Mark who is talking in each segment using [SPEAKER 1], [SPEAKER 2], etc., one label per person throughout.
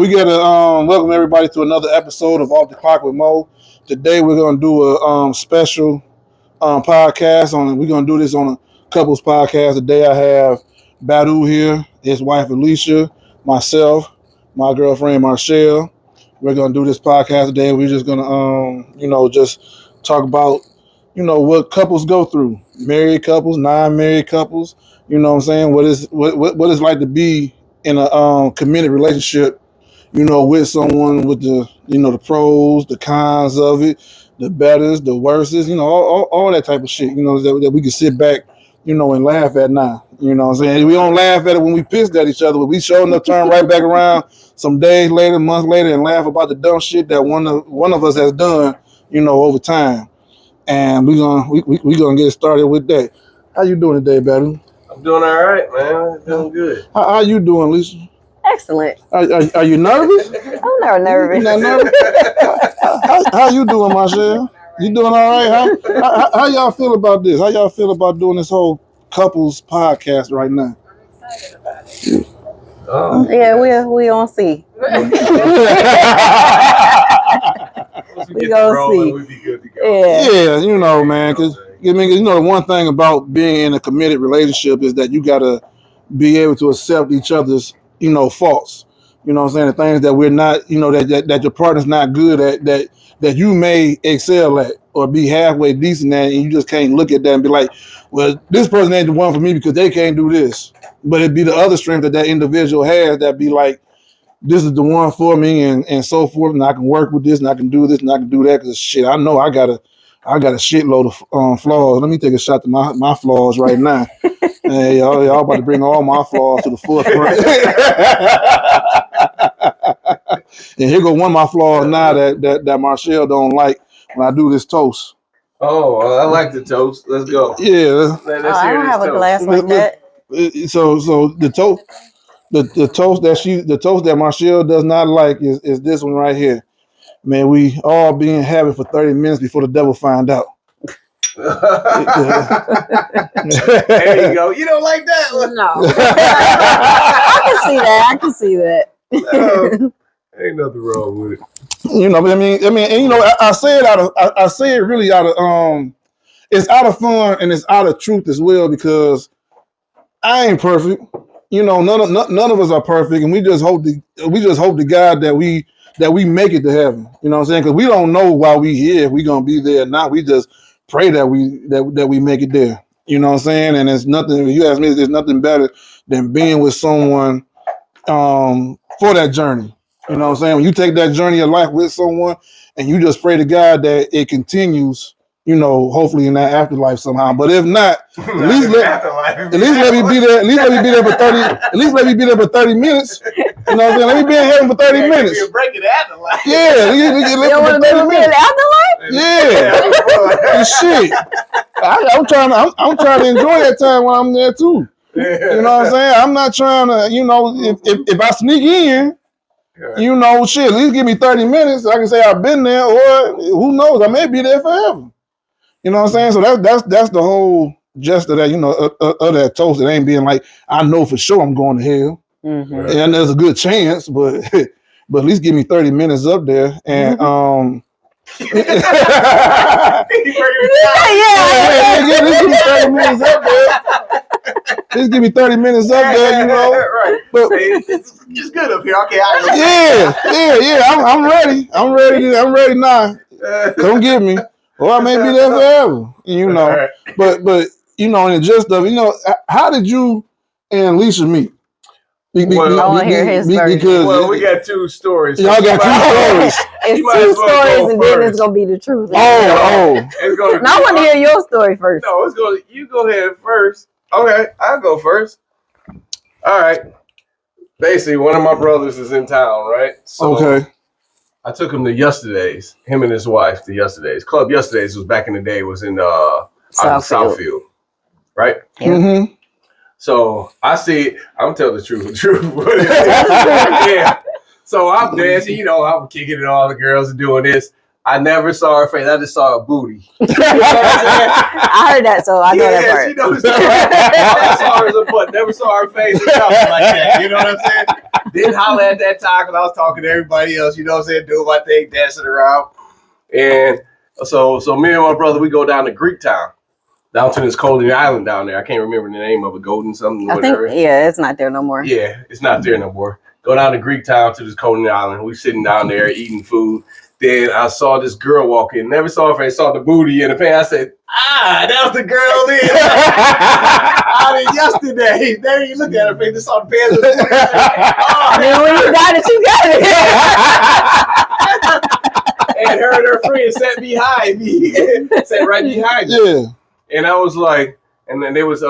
[SPEAKER 1] We gotta welcome everybody to another episode of Off the Clock with Mo. Today we're gonna do a special podcast on. We're gonna do this on a couples podcast. Today I have Badu here, his wife Alicia, myself, my girlfriend Marshall. We're gonna do this podcast today. We're just gonna just talk about what couples go through, married couples, non-married couples. You know what I'm saying? What it's like to be in a committed relationship, with someone, with the pros, the cons of it, the betters, the worstest, all that type of shit, that we can sit back, and laugh at now. You know what I'm saying? We don't laugh at it when we pissed at each other, but we sure enough turn right back around some days later, months later, and laugh about the dumb shit that one of us has done, over time. And we gonna get started with that. How you doing today, Battle?
[SPEAKER 2] I'm doing all right, man. I'm doing good.
[SPEAKER 1] How you doing, Lisa?
[SPEAKER 3] Excellent.
[SPEAKER 1] Are you nervous?
[SPEAKER 3] I'm never nervous.
[SPEAKER 1] You're not nervous? How you doing, Marshall? You doing all right? How y'all feel about this? How y'all feel about doing this whole couples podcast right now?
[SPEAKER 3] I'm excited about it. Oh. Yeah, we on see. We gonna see.
[SPEAKER 2] We'd be good to go.
[SPEAKER 1] Yeah, man, because the one thing about being in a committed relationship is that you gotta be able to accept each other's faults. You know what I'm saying? The things that we're not, that your partner's not good at, that you may excel at or be halfway decent at, and you just can't look at that and be like, well, this person ain't the one for me because they can't do this. But it'd be the other strength that individual has that be like, this is the one for me, and so forth, and I can work with this, and I can do this, and I can do that, because shit, I know I got a shitload of flaws. Let me take a shot to my flaws right now. Hey, y'all about to bring all my flaws to the forefront. And here go one of my flaws now that Marshall don't like when I do this toast.
[SPEAKER 2] Oh, I like the toast. Let's go.
[SPEAKER 1] Yeah.
[SPEAKER 3] I don't have a glass like that.
[SPEAKER 1] So the toast. The toast that Marshall does not like is this one right here. Man, we all be in habit for 30 minutes before the devil find out.
[SPEAKER 2] There you go. You don't like that one?
[SPEAKER 3] No. I can see that.
[SPEAKER 2] Ain't nothing wrong with it.
[SPEAKER 1] But I say it really out of it's out of fun and it's out of truth as well, because I ain't perfect. None of us are perfect, and we just hope to God that we make it to heaven. You know what I'm saying? Because we don't know why we here, if we gonna be there or not. We just pray that we make it there. You know what I'm saying? And it's nothing. If you ask me, there's nothing better than being with someone for that journey. You know what I'm saying? When you take that journey of life with someone, and you just pray to God that it continues. Hopefully in that afterlife somehow. But if not, at least let me be there. At least let me be there for 30. At least let me be there for 30 minutes. You know what I'm saying? Let me be in heaven for 30 minutes.
[SPEAKER 2] You're breaking the afterlife.
[SPEAKER 1] Yeah, you
[SPEAKER 3] want to be in the afterlife?
[SPEAKER 1] Yeah, shit. I'm trying to enjoy that time while I'm there too. You know what I'm saying? I'm not trying to. If I sneak in. Shit, at least give me 30 minutes. I can say I've been there, or who knows, I may be there forever. You know what I'm saying? So that's the whole gist of that, of that toast. It ain't being like, I know for sure I'm going to hell. Mm-hmm. And there's a good chance, but at least give me 30 minutes up there. And give me 30 minutes up there. Just give me 30 minutes up there,
[SPEAKER 2] Right. But it's good up here. Okay.
[SPEAKER 1] Yeah. I'm ready. I'm ready now. Don't get me. Or I may be there forever. But in the gist of it, how did you and Alicia meet?
[SPEAKER 3] I want to hear his version.
[SPEAKER 2] Well, we got two stories.
[SPEAKER 1] Y'all got two stories.
[SPEAKER 3] It's two stories, and then it's gonna be the truth.
[SPEAKER 1] Oh.
[SPEAKER 3] Now I want to hear your story first.
[SPEAKER 2] No, you go ahead first. Okay, I'll go first. All right. Basically, one of my brothers is in town, right? So
[SPEAKER 1] okay.
[SPEAKER 2] I took him to Yesterday's, him and his wife, to Yesterday's. Club Yesterday's was back in the day, was in Southfield, right?
[SPEAKER 3] Yeah.
[SPEAKER 1] Mm-hmm.
[SPEAKER 2] So I see, I'm telling the truth. Yeah. So I'm dancing, I'm kicking it, all the girls are doing this. I never saw her face. I just saw her booty. You know what I'm saying?
[SPEAKER 3] I heard that, so I know that part.
[SPEAKER 2] She knows that. I saw her as a butt. Never saw her face or nothing like that. You know what I'm saying? Didn't holler at that time because I was talking to everybody else, you know what I'm saying, doing my thing, dancing around. And so me and my brother, we go down to Greektown, down to this Colony Island down there. I can't remember the name of it, Golden something, whatever.
[SPEAKER 3] I think, yeah, it's not there no more.
[SPEAKER 2] Yeah, it's not there no more. Go down to Greektown to this Colony Island. We sitting down there eating food. Then I saw this girl walk in. Never saw her face. Saw the booty in the pants. I said, that was the girl there. I mean, yesterday. Then you look at her face. Just saw the pants.
[SPEAKER 3] Then when you got it, you got it.
[SPEAKER 2] And her and her friend sat behind me. Sat right behind me.
[SPEAKER 1] Yeah.
[SPEAKER 2] And I was like, and then they was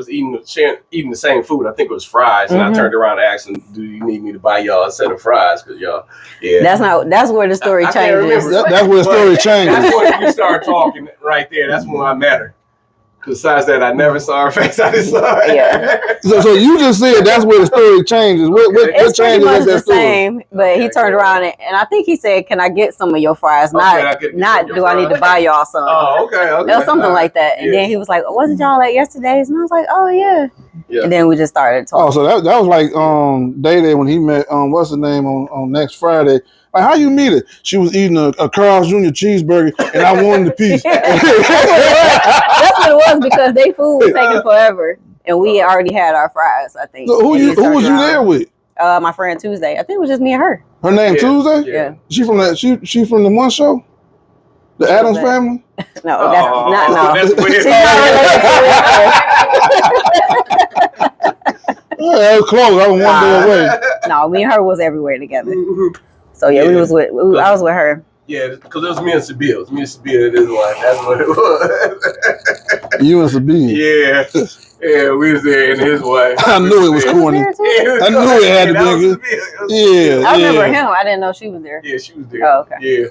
[SPEAKER 2] eating the same food. I think it was fries. And I turned around and asked them, "Do you need me to buy y'all a set of fries? Because y'all, yeah."
[SPEAKER 3] That's where the story changes.
[SPEAKER 1] That's where the story changes.
[SPEAKER 2] That's when we started talking right there. That's when I met her. Besides that, I never saw her face. I just saw her.
[SPEAKER 3] Yeah.
[SPEAKER 1] So you just said that's where the story changes. What
[SPEAKER 3] It's pretty
[SPEAKER 1] changes
[SPEAKER 3] much
[SPEAKER 1] is that
[SPEAKER 3] the
[SPEAKER 1] story?
[SPEAKER 3] same, but he turned around and I think he said, "Can I get some of your fries? Not do I need to buy y'all some?"
[SPEAKER 2] Oh, okay.
[SPEAKER 3] Or something like that. And then he was like, "Wasn't y'all at yesterday's?" And I was like, "Oh yeah." And then we just started talking.
[SPEAKER 1] Oh, so that was like Day when he met what's her name on next Friday. Like, how you meet her? She was eating a Carl's Jr. cheeseburger, and I wanted the piece.
[SPEAKER 3] That's what it was because they food was taking forever, and we already had our fries. I think.
[SPEAKER 1] So who was you there with?
[SPEAKER 3] My friend Tuesday. I think it was just me and her.
[SPEAKER 1] Her name Tuesday?
[SPEAKER 3] Yeah.
[SPEAKER 1] She from that? She from the one show? The Addams Family?
[SPEAKER 3] No, that's not. No,
[SPEAKER 2] That's weird.
[SPEAKER 3] she's not related to
[SPEAKER 1] Yeah, it was close. I was one day away.
[SPEAKER 3] No, me and her was everywhere together. So yeah, I was with her.
[SPEAKER 2] Yeah, because it was me and Sabine. It was me and Sabine and his wife. That's what it was.
[SPEAKER 1] You and Sabine.
[SPEAKER 2] Yeah. Yeah, we was there and his wife.
[SPEAKER 1] I knew it was corny.
[SPEAKER 3] There too?
[SPEAKER 1] I knew it had to be. Yeah.
[SPEAKER 3] I remember him. I didn't know she was there.
[SPEAKER 2] Yeah, she was there.
[SPEAKER 3] Oh, okay.
[SPEAKER 2] Yeah.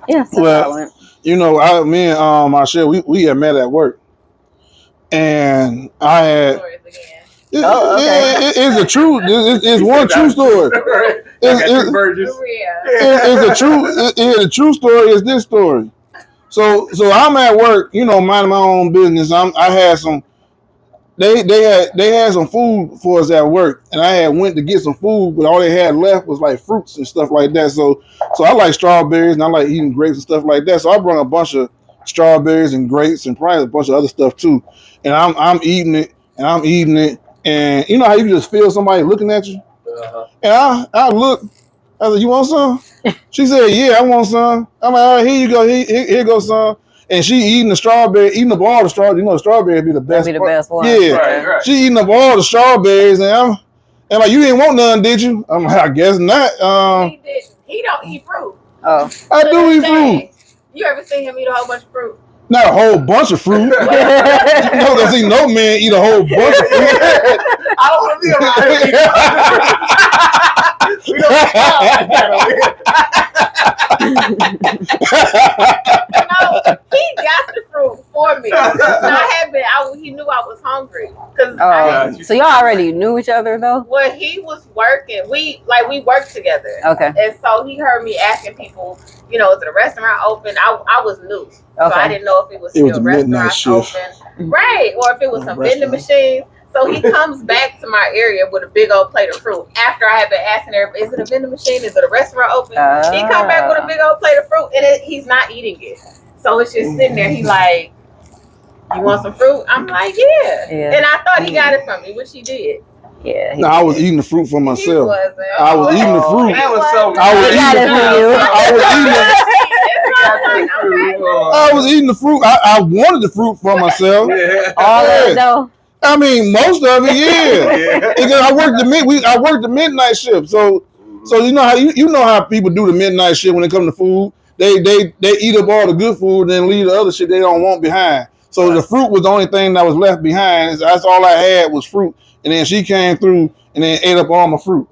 [SPEAKER 3] Yeah. So
[SPEAKER 1] Well, you know, me and Marshall, we had met at work, and I had. It's a true. It's one true story. It's a true story. Is this story? So I'm at work, you know, minding my own business. I had some. They had some food for us at work, and I had went to get some food, but all they had left was like fruits and stuff like that. So I like strawberries and I like eating grapes and stuff like that. So I brought a bunch of strawberries and grapes and probably a bunch of other stuff too. And I'm eating it. And you know how you just feel somebody looking at you?
[SPEAKER 2] Uh-huh.
[SPEAKER 1] And I look, I said, "You want some?" She said, "Yeah, I want some." I'm like, "All right, here you go. Here goes some." And she eating the strawberry, eating up all the strawberries. You know, the strawberry be the best.
[SPEAKER 3] That'd be the best one.
[SPEAKER 1] Yeah.
[SPEAKER 2] Right.
[SPEAKER 1] She eating up all the strawberries. And I'm like, "You didn't want none, did you?" I'm like, "I guess not."
[SPEAKER 4] He didn't. He don't eat fruit.
[SPEAKER 3] Oh.
[SPEAKER 1] I do eat fruit.
[SPEAKER 4] You ever seen him eat a whole bunch of fruit?
[SPEAKER 1] Not a whole bunch of fruit. You know, I see no man eat a whole bunch of fruit.
[SPEAKER 2] I don't want to be around him. We don't
[SPEAKER 4] No, he got the fruit for me. He knew I was hungry.
[SPEAKER 3] So y'all already knew each other though?
[SPEAKER 4] When he was working, we worked together.
[SPEAKER 3] Okay.
[SPEAKER 4] And so he heard me asking people, you know, is the restaurant open? I was new. So I didn't know if it was still restaurants open. Right. Or if it was some vending machines. So he comes back to my area with a big old plate of fruit. After I had been asking everybody, is it a vending machine? Is it a restaurant open? He come back with a big old plate of fruit and he's not eating it. So it's just sitting there. He like, "You want some fruit?" I'm like, yeah. And I thought he got it from me, which he did.
[SPEAKER 3] Yeah.
[SPEAKER 1] No, I was eating the fruit for myself. I was eating the fruit.
[SPEAKER 2] That was so
[SPEAKER 1] I was eating the fruit. I wanted the fruit for myself.
[SPEAKER 2] Yeah.
[SPEAKER 3] All of it though.
[SPEAKER 1] I mean, most of it, yeah. Because I worked the midnight shift, so you know how people do the midnight shift when it comes to food. They eat up all the good food and then leave the other shit they don't want behind. So the fruit was the only thing that was left behind. That's all I had was fruit, and then she came through and then ate up all my fruit.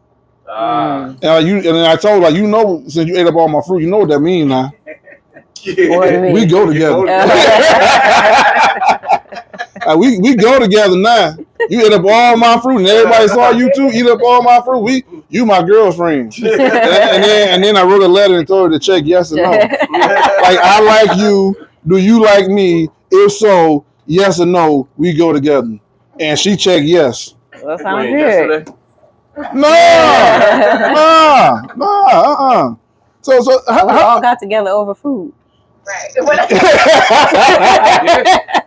[SPEAKER 1] And then I told her, you know, since you ate up all my fruit, you know what that means now.
[SPEAKER 2] Yeah.
[SPEAKER 1] We go together. We go together now. You ate up all my fruit, and everybody saw you too. Eat up all my fruit. You my girlfriend. and then I wrote a letter and told her to check yes or no. Like, I like you. Do you like me? If so, yes or no. We go together. And she checked yes.
[SPEAKER 3] That sounds
[SPEAKER 2] When,
[SPEAKER 3] good.
[SPEAKER 2] yesterday?
[SPEAKER 1] No. So
[SPEAKER 3] We all got together over food.
[SPEAKER 4] Right.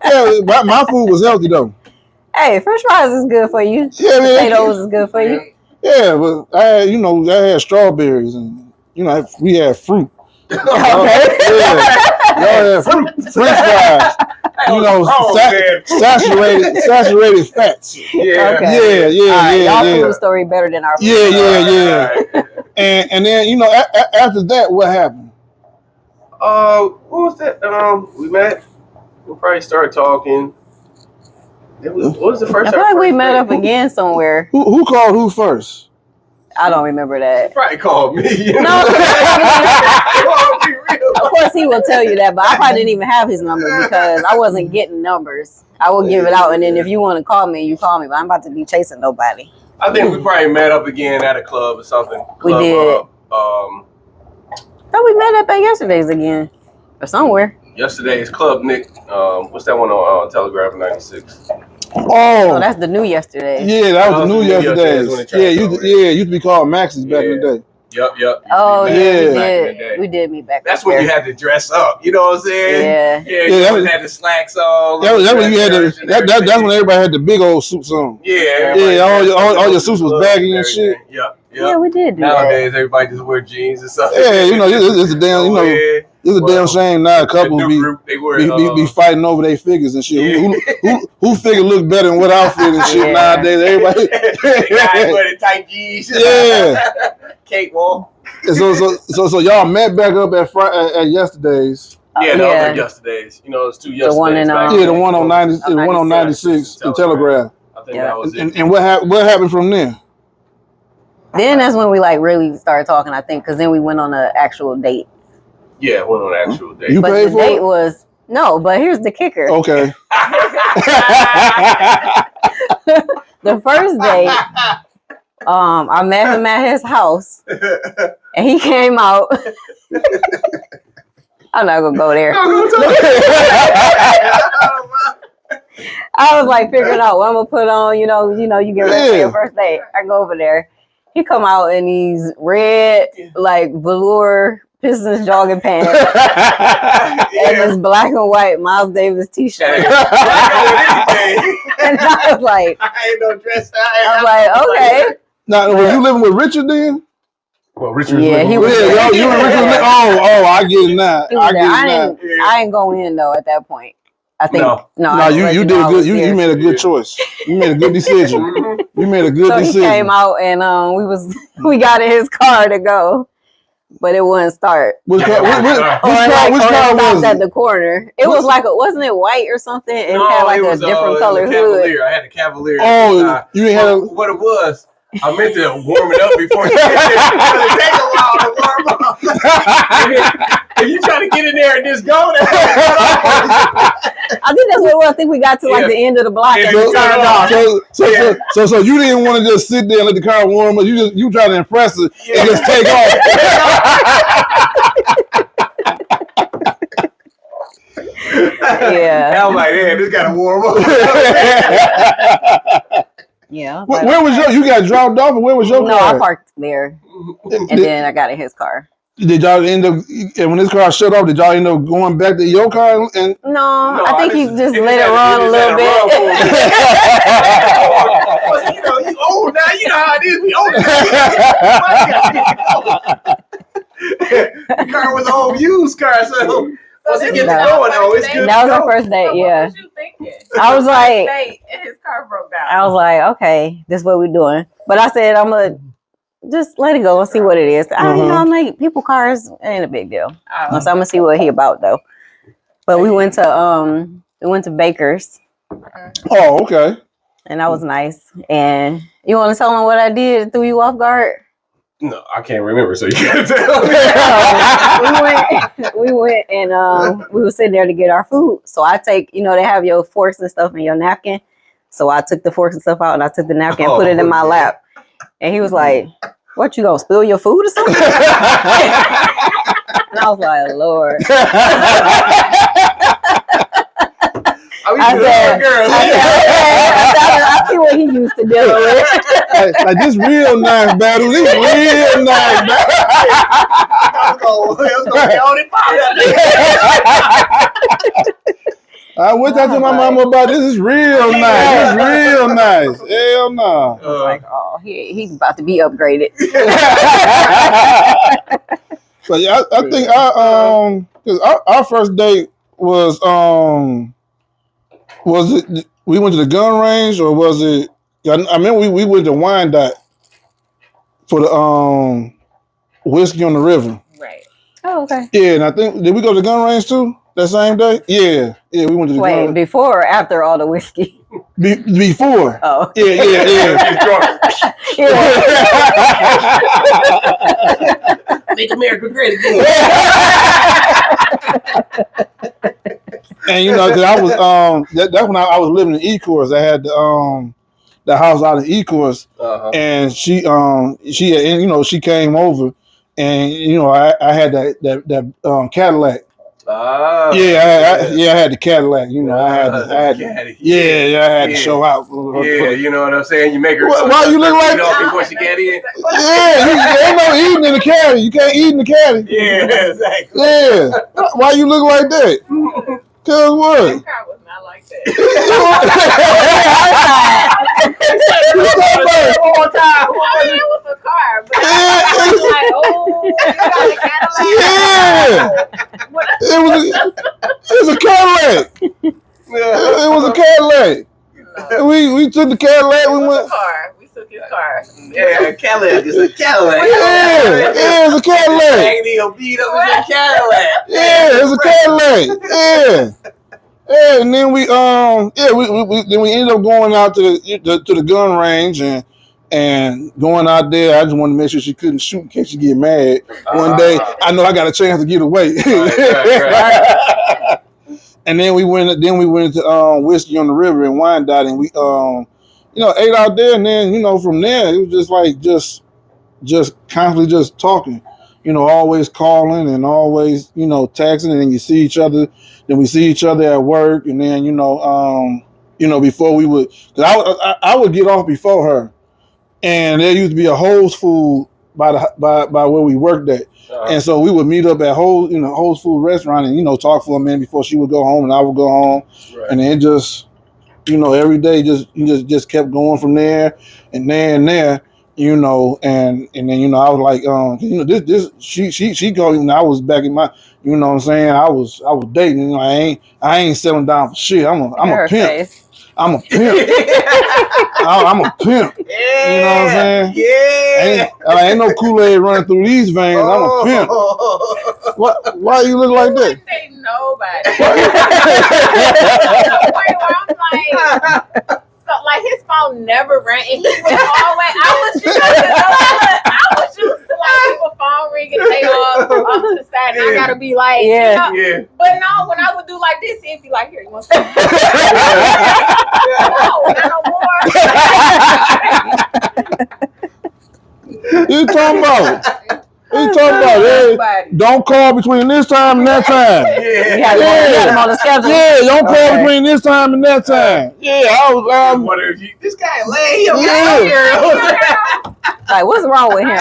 [SPEAKER 1] yeah, my food was healthy though.
[SPEAKER 3] Hey, French fries is good for you.
[SPEAKER 1] Yeah,
[SPEAKER 3] Potatoes is good for you.
[SPEAKER 1] Yeah, but I had strawberries and we had fruit.
[SPEAKER 3] Okay.
[SPEAKER 1] Y'all had fruit, French fries. Saturated fats.
[SPEAKER 2] Yeah.
[SPEAKER 3] Okay.
[SPEAKER 1] Yeah.
[SPEAKER 3] Y'all food story better than our food.
[SPEAKER 1] Yeah. And then after that, what happened?
[SPEAKER 2] What was that? We met. We probably started talking. What was the first
[SPEAKER 3] I
[SPEAKER 2] time?
[SPEAKER 3] feel like we met up again somewhere.
[SPEAKER 1] Who called who first?
[SPEAKER 3] I don't remember
[SPEAKER 2] He
[SPEAKER 3] that.
[SPEAKER 2] probably called me.
[SPEAKER 3] No.
[SPEAKER 2] Real.
[SPEAKER 3] Of course, he will tell you that, but I probably didn't even have his number because I wasn't getting numbers. I will give it out, and then if you want to call me, you call me. But I'm about to be chasing nobody.
[SPEAKER 2] I think we probably met up again at a club or something.
[SPEAKER 3] We did.
[SPEAKER 2] Thought
[SPEAKER 3] we met up at yesterday's again or somewhere.
[SPEAKER 2] Yesterday's Club Nick. What's that one on Telegraph 96?
[SPEAKER 3] Oh, that's the new yesterday.
[SPEAKER 1] Yeah, that was the new yesterday's. Yeah, used to be called Max's back in the day.
[SPEAKER 2] Yep.
[SPEAKER 3] Oh yeah, we did meet back.
[SPEAKER 2] That's when you had to dress up. You know what I'm saying?
[SPEAKER 3] Yeah.
[SPEAKER 2] You had the slacks on.
[SPEAKER 1] That's when you had that's when everybody had the big old suits on.
[SPEAKER 2] Yeah.
[SPEAKER 1] All your suits was baggy and shit.
[SPEAKER 2] Yep.
[SPEAKER 3] Yeah, we did do
[SPEAKER 2] Nowadays, everybody just wear jeans and stuff.
[SPEAKER 1] Yeah, it's a damn, it's a damn shame now. Couples be fighting over their figures and shit. Who figure look better than what outfit and shit nowadays? Everybody.
[SPEAKER 2] Everybody tight jeans.
[SPEAKER 1] Yeah.
[SPEAKER 2] Cakewalk.
[SPEAKER 1] So y'all met back up at yesterday's.
[SPEAKER 2] Yeah, that was at yesterday's. It's two yesterday's.
[SPEAKER 3] The one in
[SPEAKER 1] the one on 96 in Telegraph.
[SPEAKER 2] I think that was it.
[SPEAKER 1] And what happened from there?
[SPEAKER 3] Then that's when we really started talking. I think because then we went on an actual date.
[SPEAKER 2] Yeah, went on an actual date.
[SPEAKER 1] You
[SPEAKER 3] but
[SPEAKER 1] paid
[SPEAKER 3] the
[SPEAKER 1] for
[SPEAKER 3] date
[SPEAKER 1] it?
[SPEAKER 3] was no. But here's the kicker.
[SPEAKER 1] Okay.
[SPEAKER 3] The first date, I met him at his house, and he came out. I'm not gonna go there. I was like figuring out what I'm gonna put on. You get ready for your first date. I go over there. He come out in these red, like velour Pistons jogging pants and this black and white Miles Davis t-shirt. And I was like,
[SPEAKER 2] I ain't no dress.
[SPEAKER 3] I was like, okay.
[SPEAKER 1] Now, were you living with Richard then?
[SPEAKER 2] Well, Richard
[SPEAKER 3] he was there.
[SPEAKER 1] You and Richard. Oh, I get it now.
[SPEAKER 3] I didn't go in though at that point. I think no.
[SPEAKER 1] You did a good. You made a good choice. You made a good decision. You made a good decision.
[SPEAKER 3] He came out and we got in his car to go, but it wouldn't start.
[SPEAKER 1] Which car was
[SPEAKER 3] at the corner? It was like wasn't it white or something? It had like a different color hood.
[SPEAKER 2] I had the Cavalier.
[SPEAKER 1] Oh, you ain't had
[SPEAKER 2] what it was. I meant to warm it up before you get there. It take a while to warm up. If you try to get in there and just go there.
[SPEAKER 3] I think that's what it was. I think we got to like the end of the block and we turned off.
[SPEAKER 1] So you didn't want to just sit there and let the car warm up. You try to impress it and just take off.
[SPEAKER 3] Yeah.
[SPEAKER 2] I'm like, yeah, this gotta warm up.
[SPEAKER 3] Yeah.
[SPEAKER 1] Where was you got dropped off, and where was your car?
[SPEAKER 3] No, I parked there, and then I got in his car.
[SPEAKER 1] Did y'all end up, and when this car shut off, did y'all end up going back to your car? And
[SPEAKER 3] no, I think he just let it run a little bit.
[SPEAKER 2] You old now. You know how it is. We old now. The car was an old used car, so once it gets going, it's good.
[SPEAKER 3] That was our first date, yeah.
[SPEAKER 4] What you thinking?
[SPEAKER 3] I was like,
[SPEAKER 4] and his car broke down.
[SPEAKER 3] I was like, okay, this is what we're doing. But I said, I'm gonna just let it go and see what it is. I I'm like, people cars ain't a big deal. So I'm gonna see what he about though. But we went to Baker's.
[SPEAKER 1] Oh, okay.
[SPEAKER 3] And that was nice. And you want to tell them what I did? Threw you off guard?
[SPEAKER 2] No, I can't remember, so you can't tell me.
[SPEAKER 3] we went and we were sitting there to get our food. So I take, they have your forks and stuff in your napkin. So I took the forks and stuff out and I took the napkin and put it in my lap. And he was like, what, you gonna spill your food or something? And I was like, Lord.
[SPEAKER 2] I
[SPEAKER 3] I see what he used to deal with.
[SPEAKER 1] Like this real nice battle. This real nice battle. I wish I told my mama about this. Is real nice. It's real nice. Hell no.
[SPEAKER 3] Like, oh, he's about to be upgraded.
[SPEAKER 1] But yeah, I think because our first date was it we went to the gun range or was it? I remember we went to Wyandotte for the whiskey on the river.
[SPEAKER 4] Right.
[SPEAKER 3] Oh, okay.
[SPEAKER 1] Yeah, and I think did we go to the gun range too that same day? Yeah, we went to the gun range.
[SPEAKER 3] Before or after all the whiskey?
[SPEAKER 1] Before.
[SPEAKER 3] Oh.
[SPEAKER 1] Yeah.
[SPEAKER 2] Make America great again.
[SPEAKER 1] And you know, cause I was that's when I was living in Ecorse. I had the house out in Ecorse, and she she came over, and you know I had that Cadillac. I had the Cadillac. You know, I had to show out.
[SPEAKER 2] You know what I'm saying? You make her.
[SPEAKER 1] Why you look like
[SPEAKER 2] before she get in?
[SPEAKER 1] Yeah, ain't no eating in the caddy. You can't eat in the caddy.
[SPEAKER 2] Yeah, exactly.
[SPEAKER 1] Yeah, why you look like that? Cause what?
[SPEAKER 4] That car was not like that.
[SPEAKER 2] All time.
[SPEAKER 4] I mean, it was a car, but I was like, oh, you got a Cadillac.
[SPEAKER 1] Yeah. It was a Cadillac. It was a Cadillac. We took the Cadillac.
[SPEAKER 4] We went. We took his car.
[SPEAKER 2] Yeah, Cadillac is a Cadillac.
[SPEAKER 1] Yeah, it's a Cadillac.
[SPEAKER 2] Ain't even beat up with a Cadillac.
[SPEAKER 1] Yeah, it's a Cadillac. Yeah, and then we ended up going out to the gun range and going out there. I just wanted to make sure she couldn't shoot in case she get mad. One day, I know I got a chance to get away. Right. And then we went to Whiskey on the River in Wyandotte, and we ate out there, and then from there it was just like just constantly just talking, always calling and always texting, and then you see each other. Then we see each other at work, and then before we would, cause I would get off before her, and there used to be a Whole Foods by where we worked at. And so we would meet up at Whole Foods restaurant and talk for a minute before she would go home and I would go home. Right. And then it just every day just kept going from there and there and there, and then I was like this she called me. I was back in my what I'm saying, I was dating, I ain't settling down for shit. I'm a pimp. I'm a pimp. I'm a pimp. Yeah. You know what I'm saying? Yeah. Ain't no Kool-Aid running through these veins. I'm a pimp. Why you look like that?
[SPEAKER 4] Ain't nobody. Like his phone never rang, and he was always. I was used to like people phone ring and they all off to the side, and I gotta be like, But no, when I would do like this, he'd be like, "Here, you want some?" No more.
[SPEAKER 1] You talking about? Don't call between this time and that time.
[SPEAKER 3] You had him on the schedule.
[SPEAKER 1] Yeah, don't call between this time and that time. Yeah, I was.
[SPEAKER 2] Wonder if this guy lay him.
[SPEAKER 3] Like, what's wrong with him?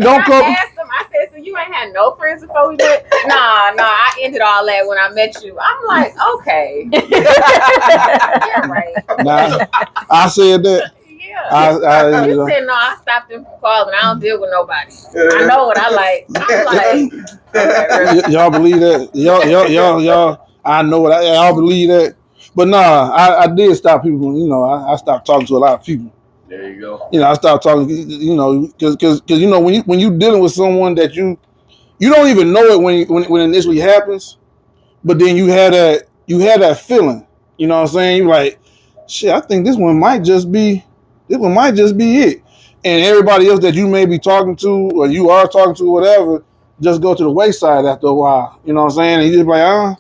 [SPEAKER 1] Don't call.
[SPEAKER 4] I asked him. I said, "So you ain't had no friends before we met?" Nah. I ended all that when I met you. I'm like, okay. Yeah, right.
[SPEAKER 1] Nah, I said that.
[SPEAKER 4] Yeah. You said no. I stopped him from calling. I don't deal with nobody. I know what I like. I'm like, okay,
[SPEAKER 1] y'all believe that? Y'all. I know what y'all believe that. But nah, I did stop people. I stopped talking to a lot of people.
[SPEAKER 2] There you go.
[SPEAKER 1] I stopped talking. Because when you dealing with someone that you don't even know it when it initially happens, but then you had that feeling. You know what I'm saying? You're like, shit. I think this one might just be it. And everybody else that you may be talking to or you are talking to, whatever, just go to the wayside after a while. You know what I'm saying? And you just like,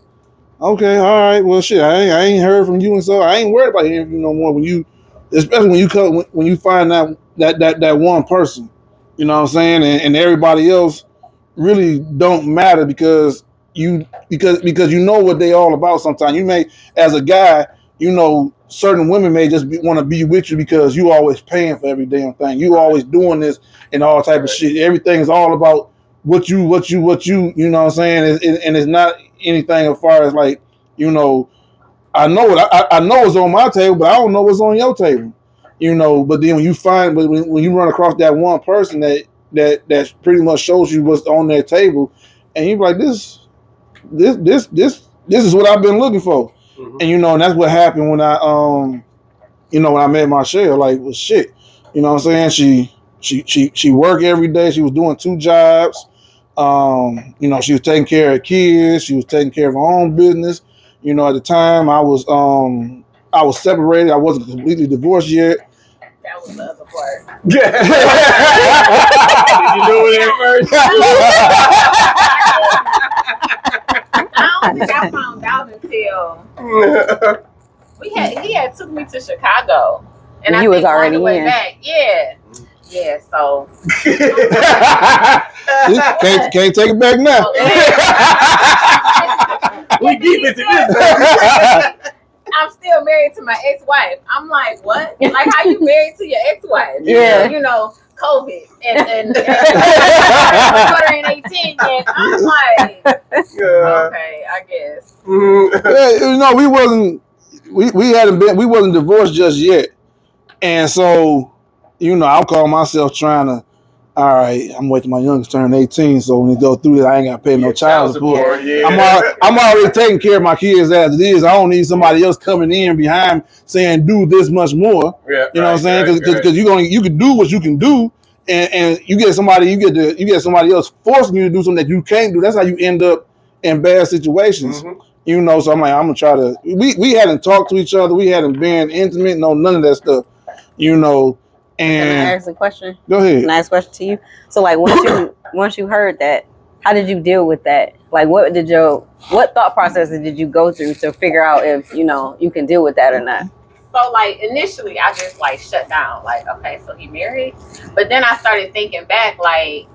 [SPEAKER 1] okay, all right, well, shit, I ain't heard from you, and so I ain't worried about hearing from you no more. Especially when you find that one person, you know what I'm saying, and everybody else really don't matter because because you know what they all about. Sometimes you may, as a guy, certain women may just want to be with you because you always paying for every damn thing. You always doing this and all type of shit. Everything is all about what you know what I'm saying? And it's not anything as far as like, I know I know it's on my table, but I don't know what's on your table. But then when you find, when you run across that one person that pretty much shows you what's on their table, and you're like, this is what I've been looking for. Mm-hmm. And and that's what happened when I when I met Marshall. Like, well, shit, you know what I'm saying? She worked every day. She was doing 2 jobs. She was taking care of kids. She was taking care of her own business. At the time I was separated. I wasn't completely divorced yet.
[SPEAKER 4] That was the other part.
[SPEAKER 2] Did you do it at first?
[SPEAKER 4] I don't think I found out until he had took me to Chicago, and I was already on the way back. Yeah. So
[SPEAKER 1] can't take it back now.
[SPEAKER 2] We deep into this.
[SPEAKER 4] I'm still married to my ex-wife. I'm like, what? Like, how you married to your ex-wife?
[SPEAKER 3] Yeah.
[SPEAKER 4] COVID and my daughter ain't 18 yet. I'm like, okay, I guess.
[SPEAKER 1] Yeah, we wasn't divorced just yet, and so I'll call myself trying to. All right, I'm waiting my youngest turn 18, so when he go through this, I ain't got to pay no child support. Yeah. I'm already taking care of my kids as it is. I don't need somebody else coming in behind saying do this much more. Yeah, you know what I'm saying? Because you can do what you can do, and you get somebody else forcing you to do something that you can't do. That's how you end up in bad situations. Mm-hmm. So I'm like, I'm gonna try to. We hadn't talked to each other. We hadn't been intimate. No, none of that stuff. And
[SPEAKER 3] can I ask a question?
[SPEAKER 1] Go ahead.
[SPEAKER 3] Can I ask a question to you? So, like, once you heard that, how did you deal with that? Like, what thought processes did you go through to figure out if you can deal with that or not?
[SPEAKER 4] So, like, initially, I just like shut down. Like, okay, so he married, but then I started thinking back, like,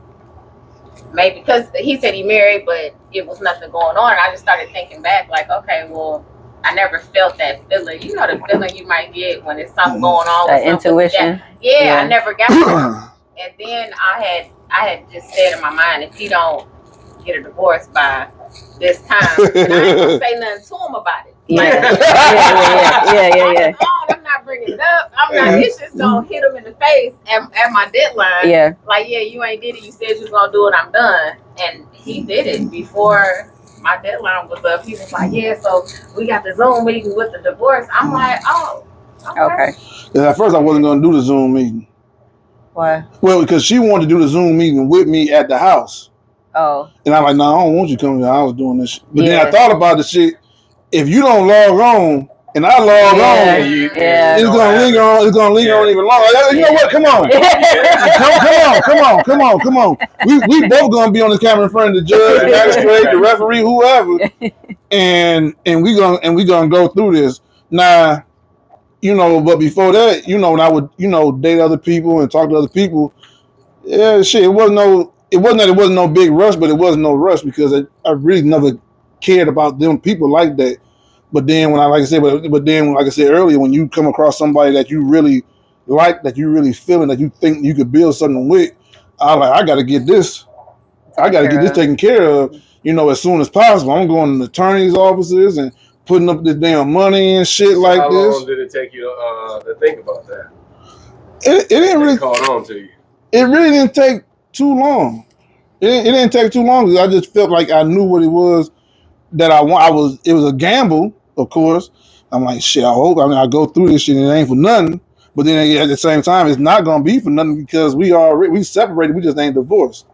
[SPEAKER 4] maybe because he said he married, but it was nothing going on. I just started thinking back, like, okay, well, I never felt that feeling. The feeling you might get when there's something going on.
[SPEAKER 3] That intuition.
[SPEAKER 4] Yeah, I never got that. And then I had just said in my mind, if he don't get a divorce by this time, then I ain't gonna say nothing to him about it.
[SPEAKER 3] Yeah.
[SPEAKER 4] I'm not bringing it up. It's just gonna hit him in the face at my deadline.
[SPEAKER 3] Yeah.
[SPEAKER 4] Like, yeah, you ain't did it. You said you was gonna do it. I'm done. And he did it before my deadline was up. He was like, yeah, so we got the Zoom meeting with the divorce. I'm like, oh, okay.
[SPEAKER 1] Yeah, at first I wasn't going to do the Zoom meeting.
[SPEAKER 3] Why?
[SPEAKER 1] Well, because she wanted to do the Zoom meeting with me at the house.
[SPEAKER 3] Oh. And
[SPEAKER 1] I'm like, no, I don't want you coming to the house doing this shit. But then I thought about the shit. If you don't log on, and I log on, it's gonna linger on. It's gonna linger on even longer. You know what? Come on, come on. We both gonna be on the camera in front of the judge, the magistrate, the referee, whoever, and we gonna go through this now. But before that, when I would date other people and talk to other people, shit. It wasn't no big rush, but it wasn't no rush because I really never cared about them people like that. But then like I said earlier, when you come across somebody that you really like, that you really feeling, that you think you could build something with, I got to get this. I got to get this taken care of, as soon as possible. I'm going to attorney's offices and putting up this damn money and shit like this.
[SPEAKER 2] How long did it take you to think about that?
[SPEAKER 1] It didn't really
[SPEAKER 2] caught on to you.
[SPEAKER 1] It really didn't take too long. It didn't take too long because I just felt like I knew what it was that I want. It was a gamble. Of course, I'm like, shit, I go through this shit and it ain't for nothing. But then at the same time, it's not going to be for nothing because we separated. We just ain't divorced.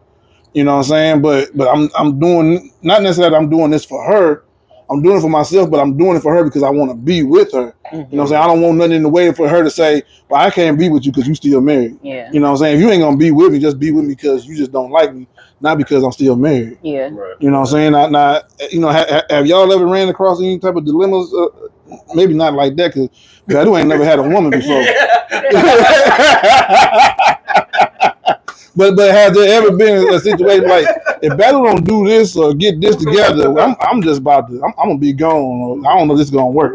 [SPEAKER 1] You know what I'm saying? But I'm doing, not necessarily I'm doing this for her. I'm doing it for myself, but I'm doing it for her because I want to be with her. Mm-hmm. You know what I'm saying? I don't want nothing in the way for her to say, well, I can't be with you because you still married.
[SPEAKER 3] Yeah.
[SPEAKER 1] You know what I'm saying? If you ain't going to be with me, just be with me because you just don't like me. Not because I'm still married.
[SPEAKER 3] Yeah.
[SPEAKER 2] Right.
[SPEAKER 1] You know what I'm saying? Have y'all ever ran across any type of dilemmas? Maybe not like that, because I ain't never had a woman before. But has there ever been a situation like if Badu don't do this or get this together, I'm just about to I'm gonna be gone. I don't know if this is gonna work.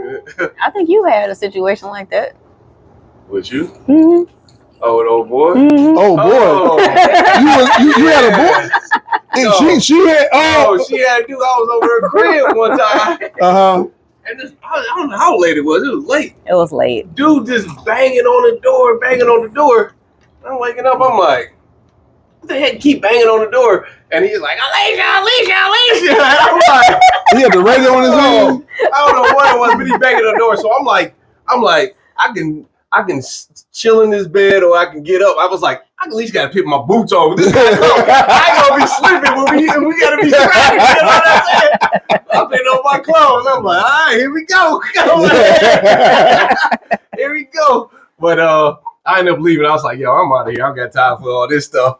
[SPEAKER 3] I think you had a situation like that.
[SPEAKER 2] With you?
[SPEAKER 3] Mm-hmm.
[SPEAKER 2] Oh, an old boy?
[SPEAKER 3] Mm-hmm.
[SPEAKER 1] Oh boy. You had a boy?
[SPEAKER 2] No.
[SPEAKER 1] She had
[SPEAKER 2] She had a dude. I was over her crib one time. And this, I don't know how late it was. It was late.
[SPEAKER 3] It was late.
[SPEAKER 2] Dude just banging on the door. I'm waking up. I'm like, what the heck? Keep banging on the door. And he's like, Alicia. I'm like,
[SPEAKER 1] he had the radio on his hand.
[SPEAKER 2] I don't know what it was, but he banging on the door. So I'm like, I can chill in this bed or I can get up. I was like, I at least gotta put my boots on. This guy I ain't gonna be sleeping when we gotta be scrapping. You know what I'm saying? I'm putting on my clothes. I'm like, all right, here we go. Here we go. But I ended up leaving. I was like, yo, I'm out of here. I don't got time for all this stuff.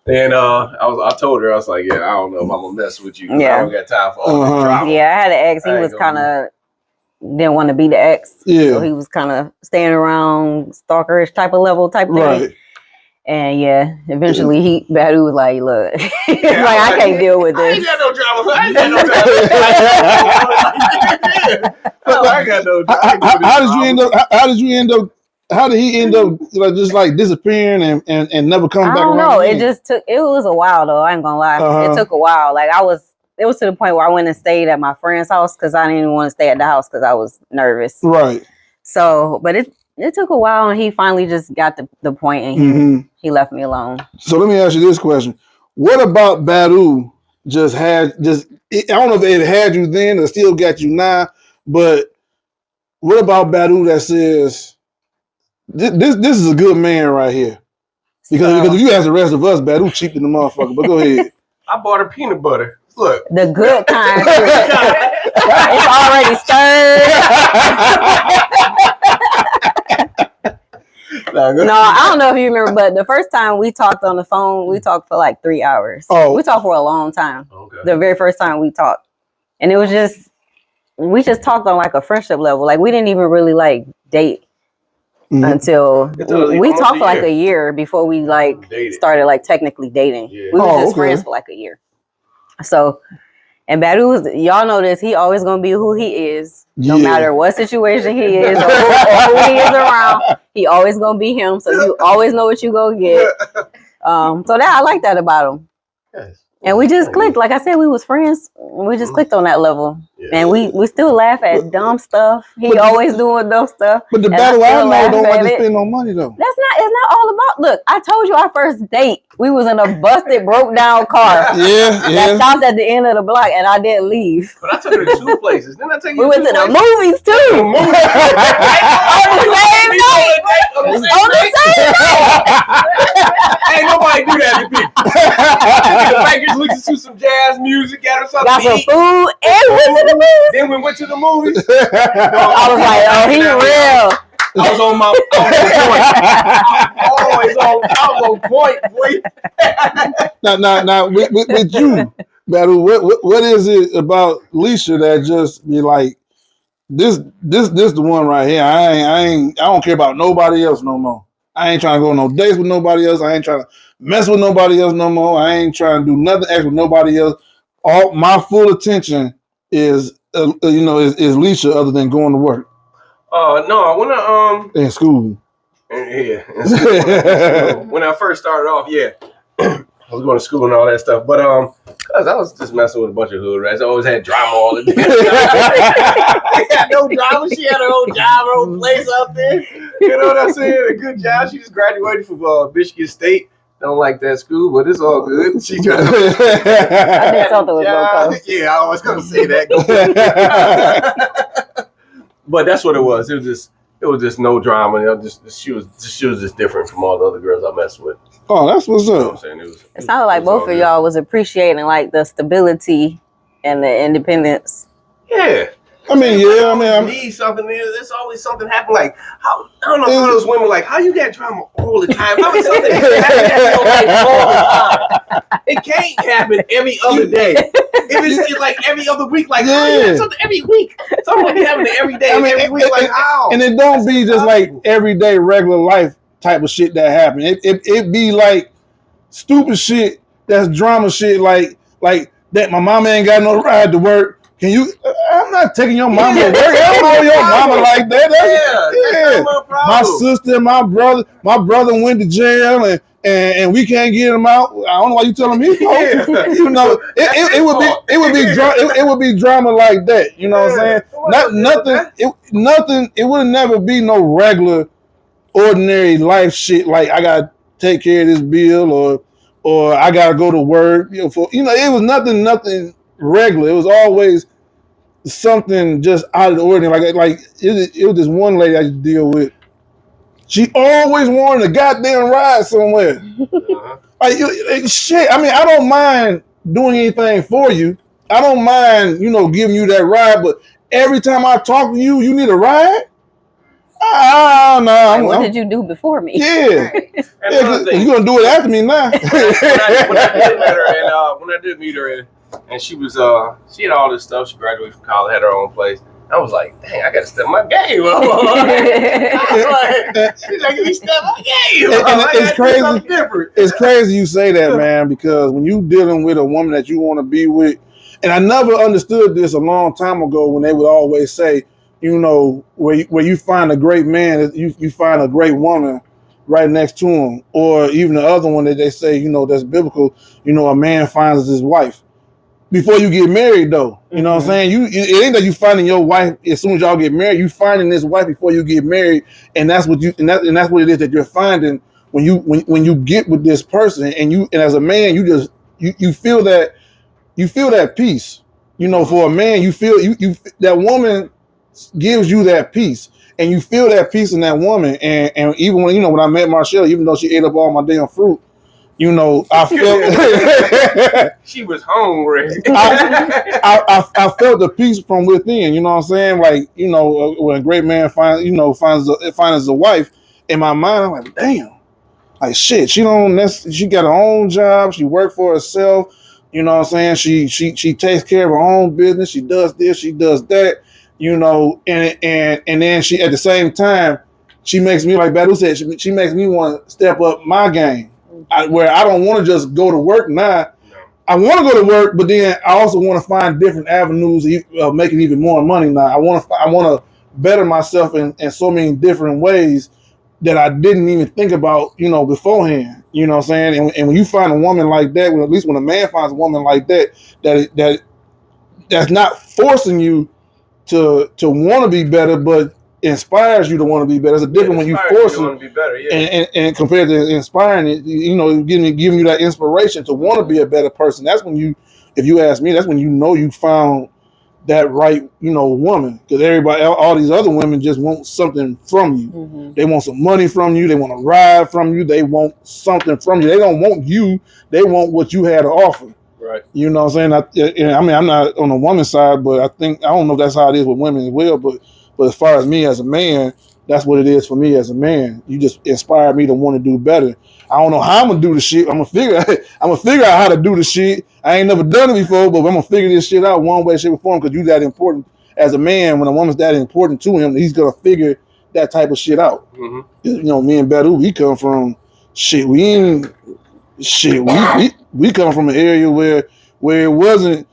[SPEAKER 2] And I told her, I was like, yeah, I don't know if I'm gonna mess with you.
[SPEAKER 3] Yeah.
[SPEAKER 2] I don't got time for all this drama.
[SPEAKER 3] Yeah, I had an ex. He was kind of didn't want to be the ex.
[SPEAKER 1] Yeah.
[SPEAKER 3] So he was kind of staying around stalkerish type of thing.
[SPEAKER 1] Right.
[SPEAKER 3] And yeah, eventually Badu was like, look, like I can't deal with this.
[SPEAKER 2] I ain't got no drama. I got no drama.
[SPEAKER 1] How did he end up just like disappearing and never come back?
[SPEAKER 3] I don't know. It was a while though. I ain't gonna lie. It took a while. Like it was to the point where I went and stayed at my friend's house because I didn't even want to stay at the house because I was nervous.
[SPEAKER 1] Right.
[SPEAKER 3] So, but it took a while and he finally just got the point and he left me alone.
[SPEAKER 1] So let me ask you this question. What about Badu I don't know if it had you then or still got you now, but what about Badu that says this is a good man right here? Because if you ask the rest of us, Badu cheap than the motherfucker. But go ahead.
[SPEAKER 2] I bought her peanut butter. Look.
[SPEAKER 3] The good kind. It's already stirred. No, I don't know if you remember, but the first time we talked on the phone, we talked for like 3 hours.
[SPEAKER 1] Oh.
[SPEAKER 3] We talked for a long time.
[SPEAKER 2] Okay.
[SPEAKER 3] The very first time we talked. And it was we just talked on like a friendship level. Like we didn't even really like date until we talked for like a year before we like started like technically dating. Yeah. We were just friends for like a year. So, and Badu, y'all know this, he always gonna be who he is, no matter what situation he is or who he is around. He always gonna be him. So you always know what you gonna get. So that I like that about him. Yes. And we just clicked. Like I said, we was friends. We just clicked on that level. Yeah. And we still laugh at dumb stuff. He always doing dumb stuff.
[SPEAKER 1] But the Badu I know don't want to spend no money though.
[SPEAKER 3] It's not all about, look, I told you our first date, we was in a busted, broke down car. That stopped at the end of the block and I didn't leave.
[SPEAKER 2] But I took her to 2 places. Didn't I take you
[SPEAKER 3] We went to the movies too. On the same night. On the same night.
[SPEAKER 2] Ain't nobody do that to me. We listened to some jazz music, got her something.
[SPEAKER 3] Got some food and went to the movies.
[SPEAKER 2] Then we went to the movies.
[SPEAKER 3] I was like, oh, he real.
[SPEAKER 2] I was on point. Boy.
[SPEAKER 1] Now, with you, Badu, what is it about Leisha that just be like, this the one right here? I don't care about nobody else no more. I ain't trying to go on no dates with nobody else. I ain't trying to mess with nobody else no more. I ain't trying to do nothing extra with nobody else. All my full attention is Leisha, other than going to work.
[SPEAKER 2] No, I went to
[SPEAKER 1] in school.
[SPEAKER 2] When I first started off, I was going to school and all that stuff. But cause I was just messing with a bunch of hood rats. I always had drama all the time. They had no drama. She had her own job, her own place up there. You know what I'm saying? A good job. She just graduated from Michigan State. Don't like that school, but it's all good. She tried to.
[SPEAKER 3] I knew something was going to.
[SPEAKER 2] Yeah, I was going to say that. But that's what it was. It was just no drama. She was just different from all the other girls I messed with.
[SPEAKER 1] Oh, that's what's up.
[SPEAKER 2] You know what I'm saying?
[SPEAKER 3] It sounded like both of y'all was appreciating like the stability and the independence.
[SPEAKER 2] Yeah.
[SPEAKER 1] I mean, I
[SPEAKER 2] need something. There's always something happen. Like, how, I don't know how those women like, how you got drama all the time? How is something happen in your life all the time? It can't happen every other day. It's like every other week. Like, something every week. Something will be happening every day. Every week. Like, how?
[SPEAKER 1] And it don't be just like everyday regular life type of shit that happen. It be like stupid shit, that's drama shit, like that. My mama ain't got no ride to work. Can you? I'm not taking your mama to work. I don't know your mama like that. My sister and my brother went to jail and we can't get him out. I don't know why you telling me. You know, it would be drama like that. You know what I'm saying? Nothing. It would never be no regular, ordinary life shit. Like I gotta take care of this bill or I gotta go to work. You know, it was nothing regular. It was always something just out of the ordinary. Like it was this one lady I used to deal with. She always wanted a goddamn ride somewhere. Like shit. I mean, I don't mind doing anything for you. I don't mind, giving you that ride. But every time I talk to you, you need a ride. No.
[SPEAKER 3] What did you do before me?
[SPEAKER 1] Yeah. You're gonna do it after me now.
[SPEAKER 2] When I did meet her, and she was she had all this stuff. She graduated from college, had her own place. I was like, dang, I gotta step my game up. She's like, you step my game up.
[SPEAKER 1] And it's crazy. It's crazy you say that, man, because when you dealing with a woman that you want to be with, and I never understood this a long time ago when they would always say, where you find a great man, you find a great woman right next to him, or even the other one that they say, that's biblical. A man finds his wife. Before you get married, though, you know what I'm saying? It ain't that you finding your wife as soon as y'all get married. You finding this wife before you get married, and that's what that's what it is that you're finding when you get with this person, and as a man, you feel that peace. For a man, you feel that woman gives you that peace, and you feel that peace in that woman, and even when I met Marshall, even though she ate up all my damn fruit. I felt
[SPEAKER 2] she was hungry.
[SPEAKER 1] I felt the peace from within. You know what I'm saying? Like when a great man finds a wife. In my mind, I'm like, damn, like shit. She got her own job. She worked for herself. You know what I'm saying? She takes care of her own business. She does this. She does that. And then she at the same time she makes me, like Badu said, she makes me want to step up my game. Where I don't want to just go to work now. No. I want to go to work, but then I also want to find different avenues of making even more money now. I want to better myself in so many different ways that I didn't even think about, beforehand. You know what I'm saying? And when you find a woman like that, at least when a man finds a woman like that's not forcing you to want to be better, but inspires you to want to be better. It's a different when you force it,
[SPEAKER 2] be better,
[SPEAKER 1] and compared to inspiring it, giving you that inspiration to want to be a better person. That's when if you ask me, that's when you found that right, woman. Because all these other women just want something from you. Mm-hmm. They want some money from you. They want to ride from you. They want something from you. They don't want you. They want what you had to offer.
[SPEAKER 2] Right.
[SPEAKER 1] You know what I'm saying? I mean, I'm not on the woman's side, but I don't know if that's how it is with women as well, but as far as me as a man, that's what it is for me as a man. You just inspire me to want to do better. I don't know how I'm gonna do the shit. I'm gonna figure out how to do the shit. I ain't never done it before, but I'm gonna figure this shit out one way, shape, or form. Because you that important as a man. When a woman's that important to him, he's gonna figure that type of shit out. Mm-hmm. Me and Badu, we come from shit. We come from an area where it wasn't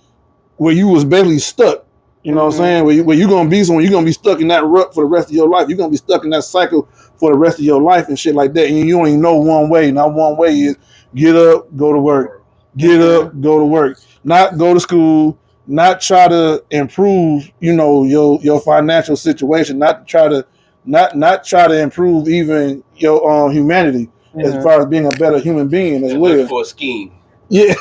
[SPEAKER 1] where you was barely stuck. You know what I'm saying? Where you're going to be somewhere, you're going to be stuck in that rut for the rest of your life. You're going to be stuck in that cycle for the rest of your life and shit like that. And you only know one way. Not one way is get up, go to work. Get up, go to work. Not go to school. Not try to improve, your financial situation. Not try to improve even your humanity as far as being a better human being as well.
[SPEAKER 2] For a scheme.
[SPEAKER 1] Yeah.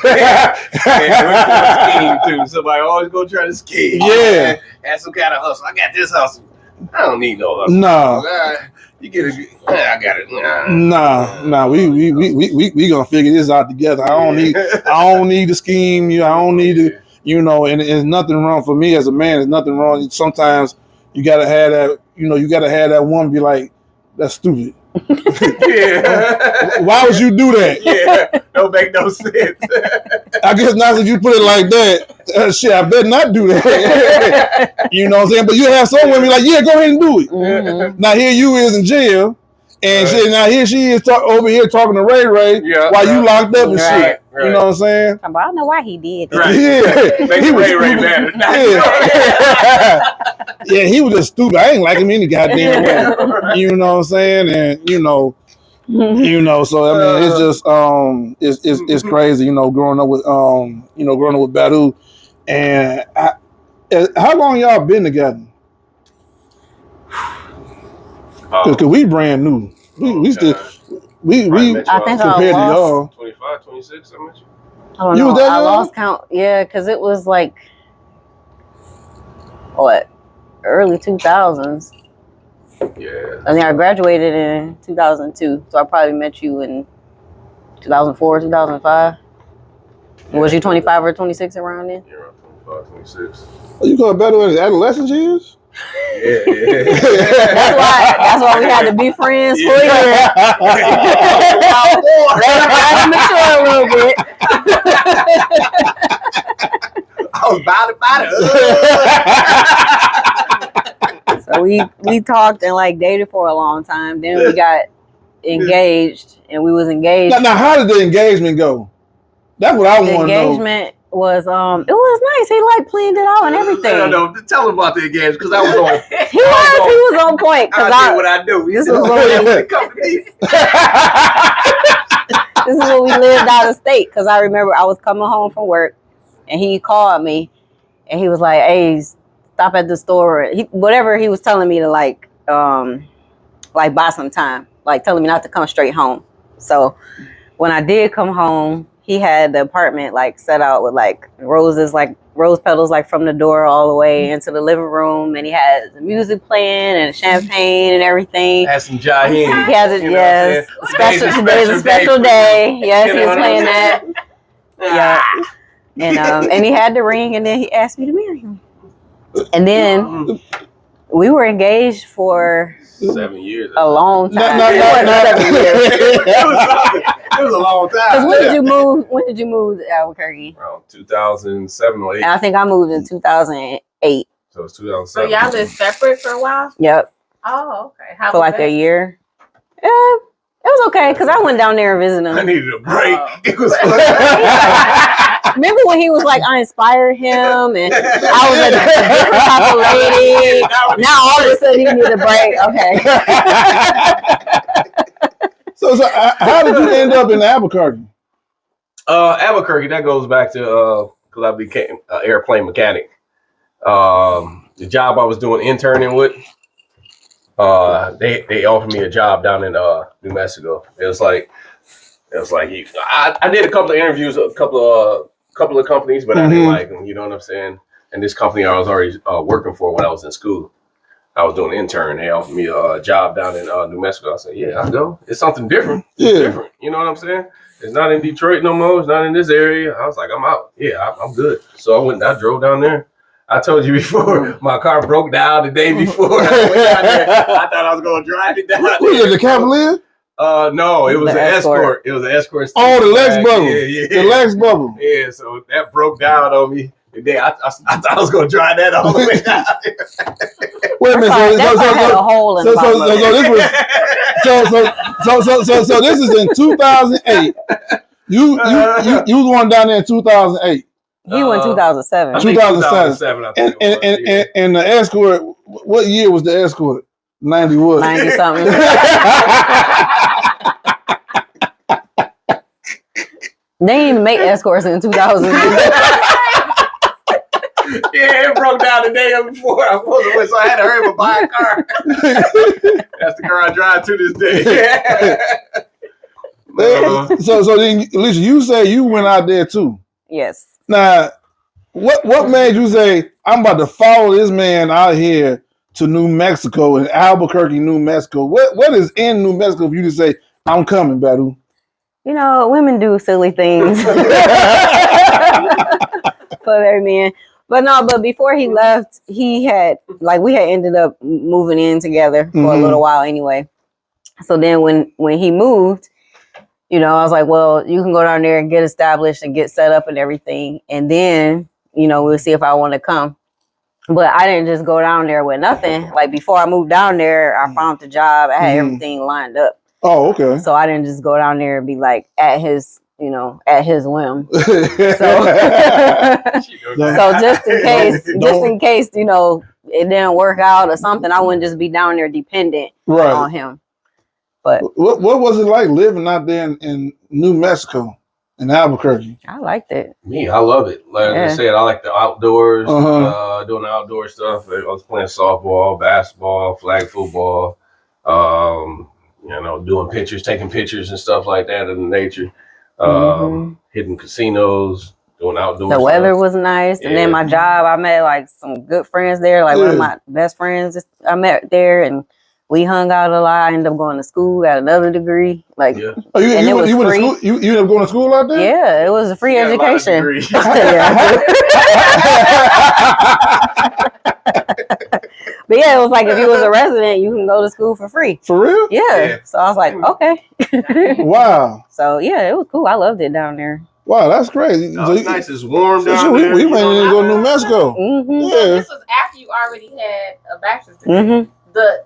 [SPEAKER 2] And scheme too. Somebody always go try to scheme.
[SPEAKER 1] Yeah.
[SPEAKER 2] Have some kind of hustle. I got this hustle. I don't need no hustle.
[SPEAKER 1] No.
[SPEAKER 2] You get it. I got it.
[SPEAKER 1] Nah. We gonna figure this out together. I don't need the scheme. I don't need to. And there's nothing wrong for me as a man. There's nothing wrong. Sometimes you gotta have that. You gotta have that one be like, that's stupid.
[SPEAKER 2] Yeah.
[SPEAKER 1] Why would you do that?
[SPEAKER 2] Yeah. Don't make no sense.
[SPEAKER 1] I guess now that you put it like that, shit, I better not do that. You know what I'm saying? But you have some women like, yeah, go ahead and do it. Mm-hmm. Now here you is in jail, And shit, now here she is over here talking to Ray Ray while you locked up and shit.
[SPEAKER 3] Right.
[SPEAKER 1] You know what I'm saying?
[SPEAKER 3] But I don't know why he did.
[SPEAKER 2] Right.
[SPEAKER 1] Yeah.
[SPEAKER 2] Make
[SPEAKER 1] He was
[SPEAKER 2] Ray Ray
[SPEAKER 1] stupid.
[SPEAKER 2] mad.
[SPEAKER 1] Yeah, he was just stupid. I ain't like him any goddamn way. You know what I'm saying? And you know, so I mean, it's just it's crazy. You know, growing up with Badu, and how long y'all been together? Because we brand new. We still we
[SPEAKER 3] I think
[SPEAKER 1] compared to
[SPEAKER 3] I
[SPEAKER 1] y'all.
[SPEAKER 2] 25, 26, I mentioned.
[SPEAKER 3] I don't know. I lost count. Yeah, because it was like early 2000s.
[SPEAKER 2] Yeah.
[SPEAKER 3] I mean, I graduated in 2002, so I probably met you in 2004, 2005. Yeah, was you 25 or 26 around then?
[SPEAKER 2] Yeah, around 25, 26.
[SPEAKER 1] You got better in adolescent years?
[SPEAKER 2] Yeah.
[SPEAKER 3] That's why we had to be friends for a year. I mature a little bit.
[SPEAKER 2] I was about it.
[SPEAKER 3] So we talked and like dated for a long time. Then we got engaged, and we was engaged.
[SPEAKER 1] Now how did the engagement go? That's what I want to know.
[SPEAKER 3] The engagement was it was nice. He like planned it out and everything.
[SPEAKER 2] No. Tell him about the engagement because I was on.
[SPEAKER 3] He was on point because
[SPEAKER 2] I did what I do.
[SPEAKER 3] This was when we lived out of state. Because I remember I was coming home from work, and he called me, and he was like, "Hey, stop at the store." Whatever he was telling me to like buy some time, like telling me not to come straight home. So when I did come home, he had the apartment like set out with like roses, like rose petals, like from the door all the way into the living room, and he had the music playing and champagne and everything.
[SPEAKER 2] Had some Jaheim.
[SPEAKER 3] He has it, yes. Today's a special day. Yes, he was playing that. Yeah, and he had the ring, and then he asked me to marry him, and then we were engaged for
[SPEAKER 2] 7 years.
[SPEAKER 3] a long time.
[SPEAKER 1] No.
[SPEAKER 2] It was a long time.
[SPEAKER 3] Because when did you move to Albuquerque?
[SPEAKER 2] Around 2007 or 8.
[SPEAKER 3] I think I moved in 2008.
[SPEAKER 2] So it's 2007.
[SPEAKER 4] So y'all lived separate for a while?
[SPEAKER 3] Yep.
[SPEAKER 4] Oh, okay. How
[SPEAKER 3] For
[SPEAKER 4] was
[SPEAKER 3] like
[SPEAKER 4] that?
[SPEAKER 3] a year. It was okay because I went down there and visited
[SPEAKER 2] I
[SPEAKER 3] him.
[SPEAKER 2] needed a break.
[SPEAKER 4] Oh.
[SPEAKER 2] It was
[SPEAKER 3] Remember when he was like, I inspired him and I was a different type of lady. Now all of a sudden he needs a break. Okay.
[SPEAKER 1] So how did you end up in Albuquerque?
[SPEAKER 2] Albuquerque, that goes back to because I became an airplane mechanic. The job I was doing interning with, they offered me a job down in New Mexico. It was like I did a couple of interviews, a couple of companies, but I didn't like them. You know what I'm saying? And this company I was already working for when I was in school, I was doing an intern. They offered me a job down in New Mexico. I said, "Yeah, I'll go. It's something different. It's different. You know what I'm saying? It's not in Detroit no more. It's not in this area." I was like, "I'm out. Yeah, I'm good." So I went. I drove down there. I told you before, my car broke down the day before. I went down there. I thought I was going to drive it down there.
[SPEAKER 1] Was it the Cavalier?
[SPEAKER 2] No, it was an Escort. It was an Escort.
[SPEAKER 1] Oh, the Lex bubble.
[SPEAKER 2] Yeah.
[SPEAKER 1] The Lex bubble.
[SPEAKER 2] Yeah, so that broke down on me. And then I thought I was going to drive that all the way down there.
[SPEAKER 1] Wait a minute.
[SPEAKER 3] Had a hole in the bottom
[SPEAKER 1] So this is in 2008. You was going down there in 2008.
[SPEAKER 3] He went 2007.
[SPEAKER 1] 2007.
[SPEAKER 2] I think
[SPEAKER 1] And the Escort, what year was the Escort? 90 what?
[SPEAKER 3] 90 something. They didn't even make Escorts in 2000.
[SPEAKER 2] Yeah, it broke down the day before I was away, so I had to hurry up and buy a car. That's the car I drive to this day.
[SPEAKER 1] So then, Alicia, you say you went out there too.
[SPEAKER 3] Yes.
[SPEAKER 1] Now, what made you say, I'm about to follow this man out here to New Mexico, in Albuquerque, New Mexico? What is in New Mexico for you to say, I'm coming, Badu?
[SPEAKER 3] You know, women do silly things for their men. But before he left, we had ended up moving in together for a little while anyway. So then when he moved, you know, I was like, well, you can go down there and get established and get set up and everything. And then, you know, we'll see if I want to come. But I didn't just go down there with nothing. Like before I moved down there, I found the job. I had everything lined up.
[SPEAKER 1] Oh, okay.
[SPEAKER 3] So I didn't just go down there and be like at his, at his whim. So, so just in case, it didn't work out or something, I wouldn't just be down there dependent on him. But
[SPEAKER 1] what was it like living out there in New Mexico? In Albuquerque.
[SPEAKER 3] I liked it.
[SPEAKER 2] Me, I love it. Like I said, I like the outdoors, doing the outdoor stuff. I was playing softball, basketball, flag football, doing pictures, taking pictures and stuff like that in nature. Hitting casinos, doing outdoors.
[SPEAKER 3] The weather was nice. And then my job, I met like some good friends there. Like one of my best friends I met there, and we hung out a lot. I ended up going to school, got another degree. Like,
[SPEAKER 1] you went to school? You ended up going to school out there?
[SPEAKER 3] Yeah, it was a free education. But yeah, it was like if you was a resident, you can go to school for free.
[SPEAKER 1] For real?
[SPEAKER 3] Yeah. So I was like, okay.
[SPEAKER 1] Wow.
[SPEAKER 3] So yeah, it was cool. I loved it down there.
[SPEAKER 1] Wow, that's crazy.
[SPEAKER 2] No, it's nice. It's warm down there.
[SPEAKER 1] We might need to go to New Mexico.
[SPEAKER 3] Mm-hmm.
[SPEAKER 4] So this was after you already had a bachelor's degree. Mm-hmm. The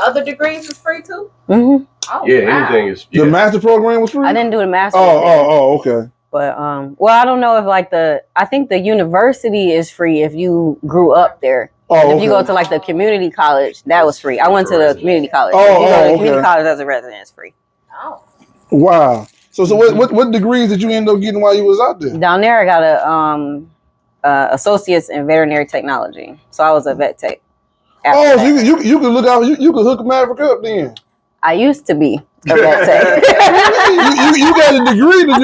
[SPEAKER 4] other degrees was free too?
[SPEAKER 3] Mm-hmm.
[SPEAKER 4] Oh,
[SPEAKER 2] anything is.
[SPEAKER 1] The master program was free?
[SPEAKER 3] I didn't do the master.
[SPEAKER 1] Oh, okay.
[SPEAKER 3] But well, I don't know if I think the university is free if you grew up there. If you go to like the community college, that was free. I went to the community college. If you go to the community college as a resident, it's free.
[SPEAKER 4] Oh.
[SPEAKER 1] Wow. So what degrees did you end up getting while you was out there?
[SPEAKER 3] Down there, I got a associates in veterinary technology. So I was a vet tech.
[SPEAKER 1] So you could look out. You could hook Maverick up then.
[SPEAKER 3] I used to be a vet tech.
[SPEAKER 1] you got a degree. The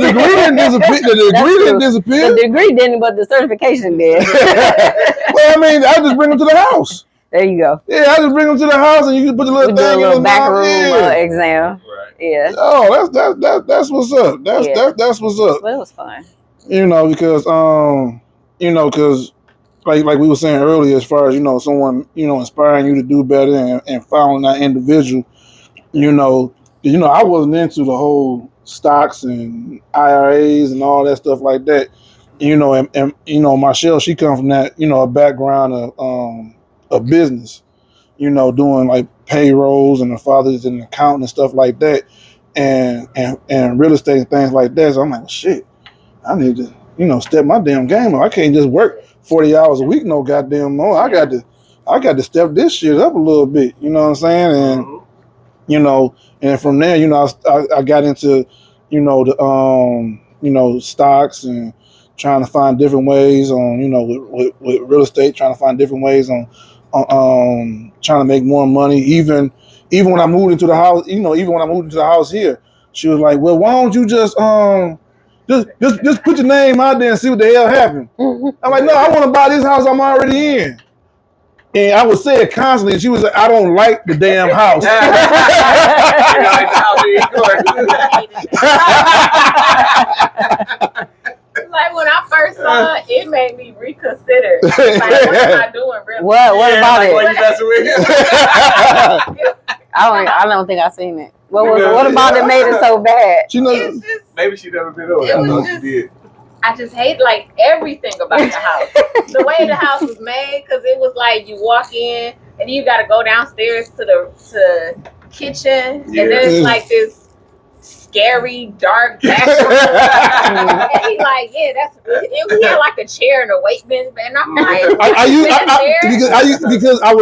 [SPEAKER 1] degree didn't disappear. The
[SPEAKER 3] degree didn't, but the certification did.
[SPEAKER 1] Well, I mean, I just bring them to the house.
[SPEAKER 3] There you go.
[SPEAKER 1] Yeah, I just bring them to the house, and you can put the little thing in the
[SPEAKER 3] back room exam. Right. Yeah.
[SPEAKER 1] Oh, that's what's up. That's what's up.
[SPEAKER 3] But it was fun.
[SPEAKER 1] Because because like we were saying earlier, as far as someone inspiring you to do better and following that individual, I wasn't into the whole stocks and IRAs and all that stuff like that, and Marshall, she comes from that a background of business, doing like payrolls, and her father's an accountant and stuff like that, and real estate and things like that. So I'm like, shit, I need to step my damn game up. I can't just work 40 hours a week no goddamn more. I got to step this shit up a little bit. You know what I'm saying? And and from there, I got into the stocks and trying to find different ways on with real estate, trying to find different ways on trying to make more money. Even when I moved into the house, here, she was like, well, why don't you just put your name out there and see what the hell happened. I'm like, no, I want to buy this house I'm already in. And I would say it constantly, and she was like, I don't like the damn house.
[SPEAKER 4] Like when I first saw it made me reconsider. Like, what am I doing really?
[SPEAKER 3] What about it?
[SPEAKER 2] Like
[SPEAKER 3] I don't think I've seen it. What about it made it so bad?
[SPEAKER 2] Maybe she never been over.
[SPEAKER 4] I just hate like everything about the house. The way the house was made, because it was like you walk in and you got to go downstairs to the kitchen, and there's like this scary dark bathroom. And he's like, yeah, we had like a chair and a weight bench, and I'm like,
[SPEAKER 1] because I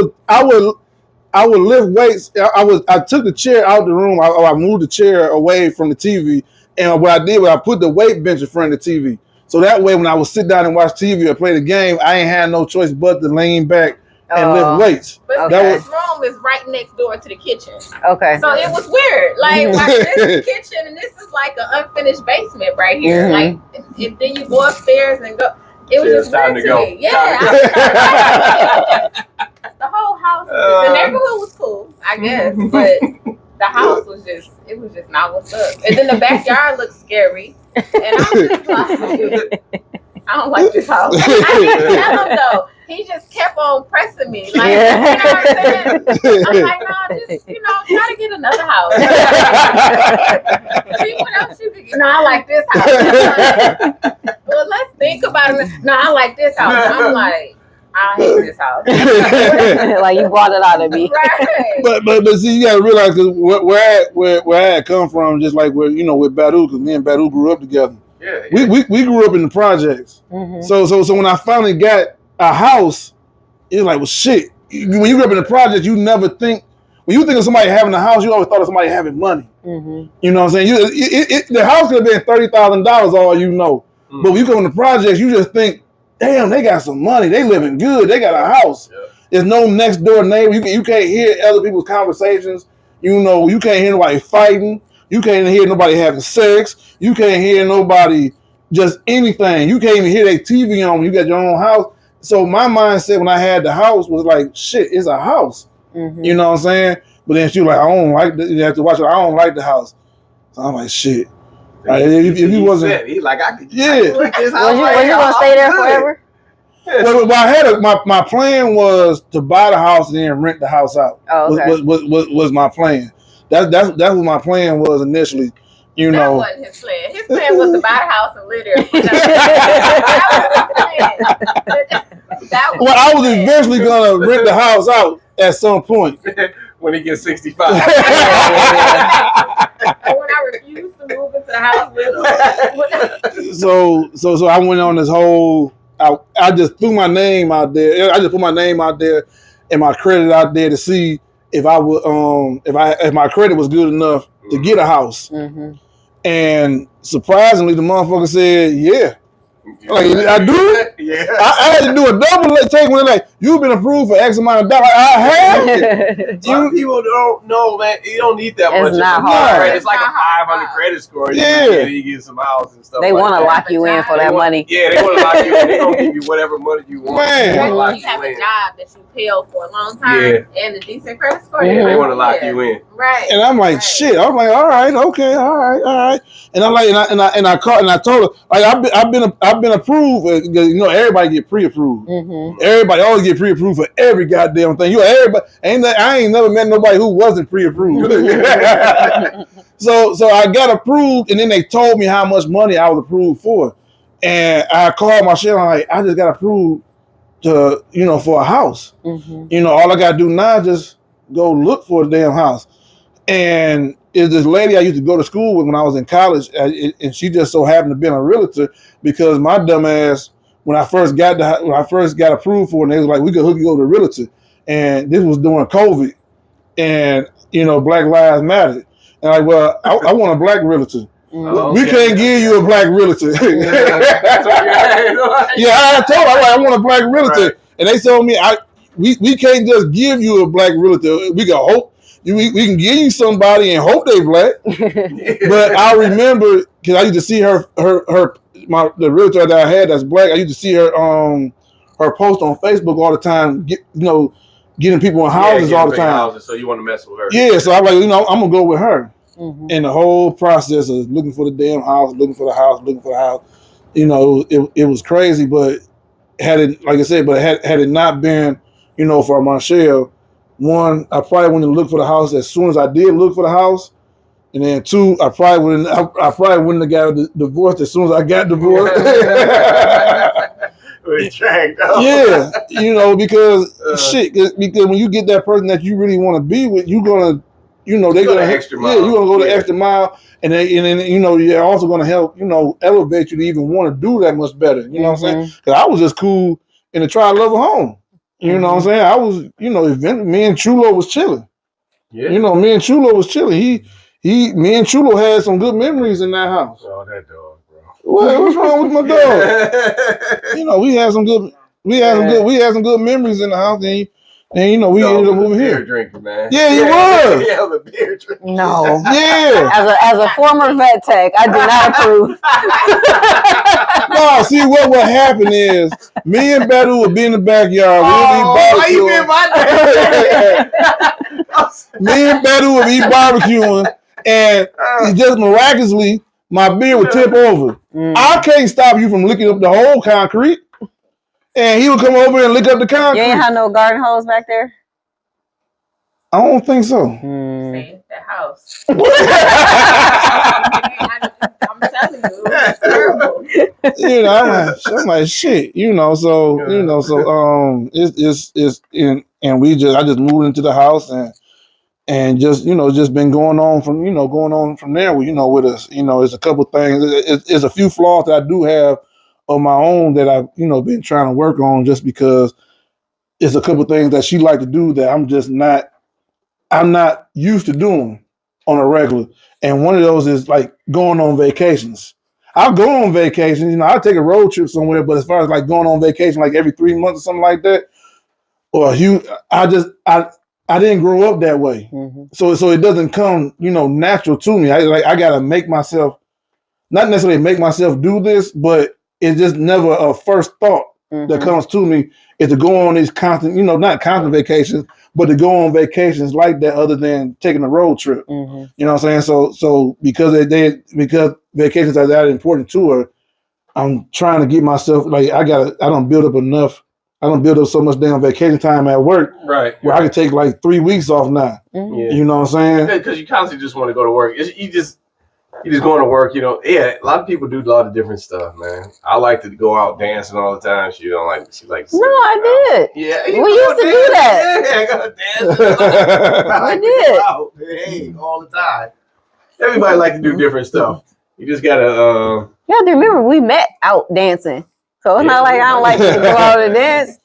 [SPEAKER 1] would lift weights. I took the chair out the room. I moved the chair away from the TV, and what I did was I put the weight bench in front of the TV. So that way, when I would sit down and watch TV or play the game, I ain't had no choice but to lean back and lift weights.
[SPEAKER 4] But this room is right next door to the kitchen.
[SPEAKER 3] Okay.
[SPEAKER 4] So it was weird. Like this is the kitchen, and this is like an unfinished basement right here. Like, and then you go upstairs and go. It was just weird to me. Yeah. The whole house, the neighborhood was cool, I guess, but the house was just not what's up. And then the backyard looked scary. And I was just like, I don't like this house. I didn't tell him though. He just kept on pressing me. Like, you know what I'm saying? I'm like, no, just, try to get another house. See what else you can get. I like this house. Well, let's think about it. No, I like this house. I'm like, I hate this house.
[SPEAKER 3] Like you bought it out of me.
[SPEAKER 4] Right.
[SPEAKER 1] But see, you gotta realize cause where I had come from, just like where with Badu, because me and Badu grew up together.
[SPEAKER 2] Yeah.
[SPEAKER 1] We grew up in the projects.
[SPEAKER 3] Mm-hmm.
[SPEAKER 1] So when I finally got a house, it was like, well, shit. When you grew up in the projects, you never think. When you think of somebody having a house, you always thought of somebody having money.
[SPEAKER 3] Mm-hmm.
[SPEAKER 1] You know what I'm saying? The house could have been $30,000, all you know. Mm-hmm. But when you come in the projects, you just think, damn, they got some money. They living good. They got a house. Yeah. There's no next door neighbor. You can't hear other people's conversations. You know, you can't hear nobody fighting. You can't hear nobody having sex. You can't hear nobody just anything. You can't even hear their TV on when you got your own house. So my mindset when I had the house was like, shit, it's a house. Mm-hmm. You know what I'm saying? But then she was like, I don't like this. You have to watch it. I don't like the house. So I'm like, shit. Like, if he wasn't,
[SPEAKER 2] he like, I could.
[SPEAKER 1] Yeah.
[SPEAKER 2] I could live this house.
[SPEAKER 3] Was you gonna stay there forever?
[SPEAKER 1] Well, I had my plan was to buy the house and then rent the house out.
[SPEAKER 3] Oh, okay.
[SPEAKER 1] Was my plan. That's what my plan was initially. You know,
[SPEAKER 4] that wasn't his plan. His plan was to buy the house and live there. That was
[SPEAKER 1] I was eventually gonna rent the house out at some point
[SPEAKER 2] when he gets 65.
[SPEAKER 4] And when I refused to move into the house with him.
[SPEAKER 1] So I went on this whole. I just threw my name out there. I just put my name out there and my credit out there to see if I would if my credit was good enough to get a house. Mm-hmm. And surprisingly, the motherfucker said, yeah. Like, I do?
[SPEAKER 2] Yeah.
[SPEAKER 1] I had to do a double take when they're like, you've been approved for X amount of dollars. I have.
[SPEAKER 2] Some people don't know, man. You don't need that much.
[SPEAKER 3] It's not hard.
[SPEAKER 2] It's like a 500 credit score.
[SPEAKER 1] Yeah.
[SPEAKER 2] You get some house and stuff.
[SPEAKER 3] They want to lock you in for that money.
[SPEAKER 2] Yeah, they want to lock you in. They're going to give you whatever money you want.
[SPEAKER 1] Man.
[SPEAKER 4] When you have a job that you held for a long time and a decent credit score.
[SPEAKER 2] Yeah, they want to lock you in.
[SPEAKER 4] Right.
[SPEAKER 1] And I'm like, shit. I'm like, all right, okay, all right. And I'm like, and I called and I told her, like, I've been approved because you know everybody get pre-approved. Mm-hmm. Everybody always get pre-approved for every goddamn thing. Everybody I ain't never met nobody who wasn't pre-approved. So I got approved, and then they told me how much money I was approved for, and I called my shit. I'm like, I just got approved to for a house. Mm-hmm. All I gotta do now is just go look for a damn house. And is this lady I used to go to school with when I was in college, and she just so happened to be a realtor because my dumb ass, when I first got approved for it, and they was like, we could hook you over to a realtor, and this was during COVID, and Black Lives Matter, and like, well, I want a black realtor. Oh, we can't give you a black realtor. Yeah, I told her I want a black realtor, right. And they told me we can't just give you a black realtor. We can hope. We can give you somebody and hope they black. But I remember because I used to see the realtor that I had that's black. I used to see her post on Facebook all the time. Getting people in houses all the time.
[SPEAKER 2] Houses, so you want to mess with her? Yeah.
[SPEAKER 1] So I'm like, I'm gonna go with her. Mm-hmm. And the whole process of looking for the damn house, looking for the house, it was crazy. But had it not been, for Marshall. One, I probably wouldn't look for the house as soon as I did look for the house, and then two, I probably wouldn't have got divorced as soon as I got divorced. Yeah, because when you get that person that you really want to be with, you're gonna, they're gonna
[SPEAKER 2] extra mile.
[SPEAKER 1] Yeah, you're gonna go the extra mile, and then you're also gonna help, elevate you to even want to do that much better. You know what I'm saying? Because I was just cool in the try love home. You know what I'm saying? I was, me and Chulo was chilling. Yeah. Me and Chulo was chilling. Me and Chulo had some good memories in that house.
[SPEAKER 2] Oh, that dog, bro.
[SPEAKER 1] What's wrong with my dog? We had some good memories in the house, and we ended up moving here.
[SPEAKER 2] Beer drinker, man.
[SPEAKER 1] Yeah, he was.
[SPEAKER 2] Yeah, the beer drinker.
[SPEAKER 3] No.
[SPEAKER 1] Yeah.
[SPEAKER 3] As a former vet tech, I do not approve.
[SPEAKER 1] No, see what happen is me and Badu would be in the backyard.
[SPEAKER 2] Why you been my dad?
[SPEAKER 1] Me and Badu would be barbecuing, and just miraculously, my beer would tip over. I can't stop you from licking up the whole concrete. And he would come over and lick up the concrete.
[SPEAKER 3] You ain't have no garden hose back there?
[SPEAKER 1] I don't think so.
[SPEAKER 4] Save the house. I'm telling you, it's terrible.
[SPEAKER 1] You know, I'm like shit. You know, so it's and I just moved into the house and just just been going on from there. With us, it's a couple things. It's a few flaws that I do have of my own that I've been trying to work on, just because it's a couple things that she like to do that I'm not used to doing on a regular. And one of those is like going on vacations. I'll go on vacation, I'll take a road trip somewhere, but as far as like going on vacation like every 3 months or something like that, or I didn't grow up that way. Mm-hmm. So it doesn't come, natural to me. I gotta make myself, not necessarily make myself do this, but it's just never a first thought that comes to me is to go on these constant, not constant vacations, but to go on vacations like that other than taking a road trip. Mm-hmm. You know what I'm saying? So because because vacations are that important to her, I'm trying to get myself, like I don't build up so much damn vacation time at work,
[SPEAKER 2] right?
[SPEAKER 1] Where I could take like 3 weeks off now. Mm-hmm. Yeah. You know what I'm saying?
[SPEAKER 2] Because you constantly just want to go to work. You just going to work, Yeah, a lot of people do a lot of different stuff, man. I like to go out dancing all the time. She don't like. She likes.
[SPEAKER 3] No, I did.
[SPEAKER 2] Yeah,
[SPEAKER 3] we used to do that.
[SPEAKER 2] Yeah, I gotta dance.
[SPEAKER 3] I did.
[SPEAKER 2] Out, hey, all the time. Everybody like to do different stuff. You just gotta.
[SPEAKER 3] You have to remember, we met out dancing, so it's not like I don't like to go out and dance.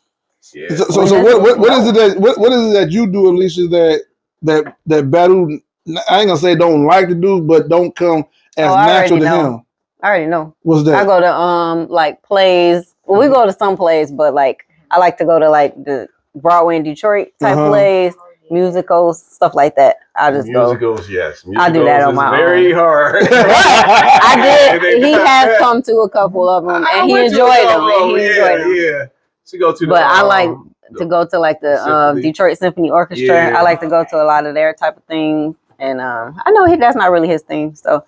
[SPEAKER 1] Yeah. So what is it that you do, Alicia, that Badu, I ain't gonna say don't like to do, but don't come as natural to him?
[SPEAKER 3] I already know.
[SPEAKER 1] What's that?
[SPEAKER 3] I go to like plays. Well, we go to some plays, but like I like to go to like the Broadway in Detroit type plays, musicals, stuff like that. I just
[SPEAKER 2] musicals, yes.
[SPEAKER 3] I do that on my own.
[SPEAKER 2] Very hard.
[SPEAKER 3] I did. He has come to a couple of them, and he enjoyed them.
[SPEAKER 2] Yeah. To go to,
[SPEAKER 3] but I like to go to like the Detroit Symphony Orchestra. Yeah. I like to go to a lot of their type of things, and I know that's not really his thing, so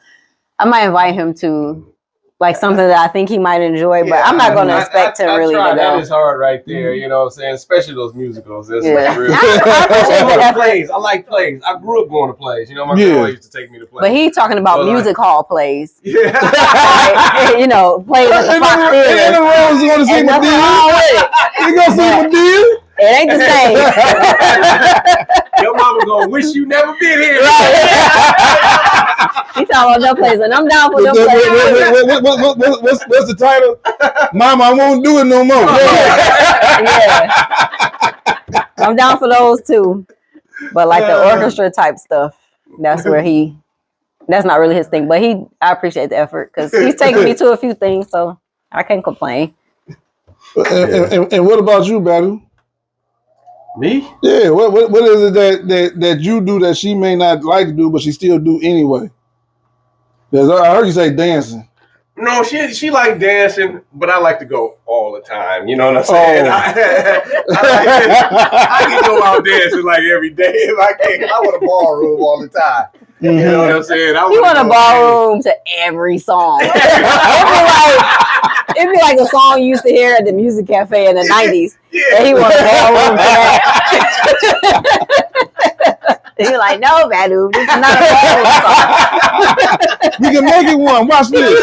[SPEAKER 3] I might invite him to like something that I think he might enjoy. But I'm not going to expect him really to go.
[SPEAKER 2] That is hard right there, you know what I'm saying? Especially those musicals. That's like real. I plays. I like plays. I grew up going to plays. My grandma used to take me to plays.
[SPEAKER 3] But he's talking about music hall plays.
[SPEAKER 2] Yeah.
[SPEAKER 3] Plays at the Fox Theater.
[SPEAKER 1] Ain't no wrong going to see Madea. You going to see Madea?
[SPEAKER 3] It ain't the same.
[SPEAKER 2] Your mama gonna wish you never been here.
[SPEAKER 3] He talking about them plays, and I'm down for them plays.
[SPEAKER 1] What's the title? Mama, I won't do it no more.
[SPEAKER 3] Yeah. I'm down for those too. But like the orchestra type stuff, that's where that's not really his thing. But I appreciate the effort because he's taking me to a few things, so I can't complain.
[SPEAKER 1] And what about you, Badu?
[SPEAKER 2] Me?
[SPEAKER 1] Yeah. What is it that you do that she may not like to do, but she still do anyway? Because I heard you say dancing.
[SPEAKER 2] No, she like dancing, but I like to go all the time. You know what I'm saying? I can go out dancing like every day if I can. I want a ballroom all the time. You know what I'm saying?
[SPEAKER 3] You want a ballroom to every song. It'd be like a song you used to hear at the music cafe in the 90s. Yeah. And he want a ballroom for that. You're like, no, Badu, this is not a ballroom song.
[SPEAKER 1] We can make it one. Watch this.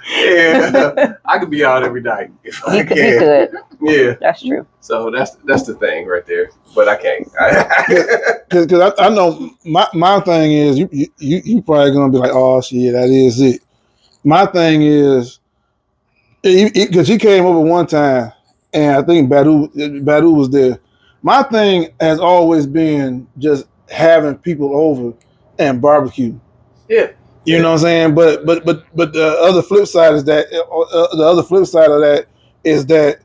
[SPEAKER 2] Yeah, I could be out every night if I can.
[SPEAKER 3] You could.
[SPEAKER 2] Yeah,
[SPEAKER 3] that's true.
[SPEAKER 2] So that's the thing right there. But I can't.
[SPEAKER 1] Because I know my thing is you probably gonna be like, oh shit, that is it. My thing is because he came over one time, and I think Badu was there. My thing has always been just having people over and barbecue.
[SPEAKER 2] Yeah.
[SPEAKER 1] You know what I'm saying? But the other flip side is that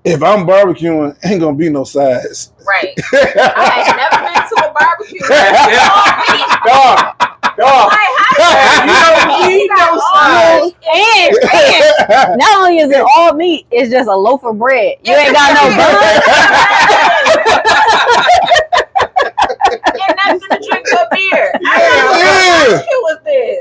[SPEAKER 1] if I'm barbecuing, ain't gonna be no sides.
[SPEAKER 4] Right. I ain't never been to a barbecue.
[SPEAKER 2] Dog.
[SPEAKER 4] You don't need no sides.
[SPEAKER 3] And not only is it all meat, it's just a loaf of bread. You ain't got no bun.
[SPEAKER 4] And nothing to drink a beer.
[SPEAKER 1] Yeah.
[SPEAKER 4] What was this?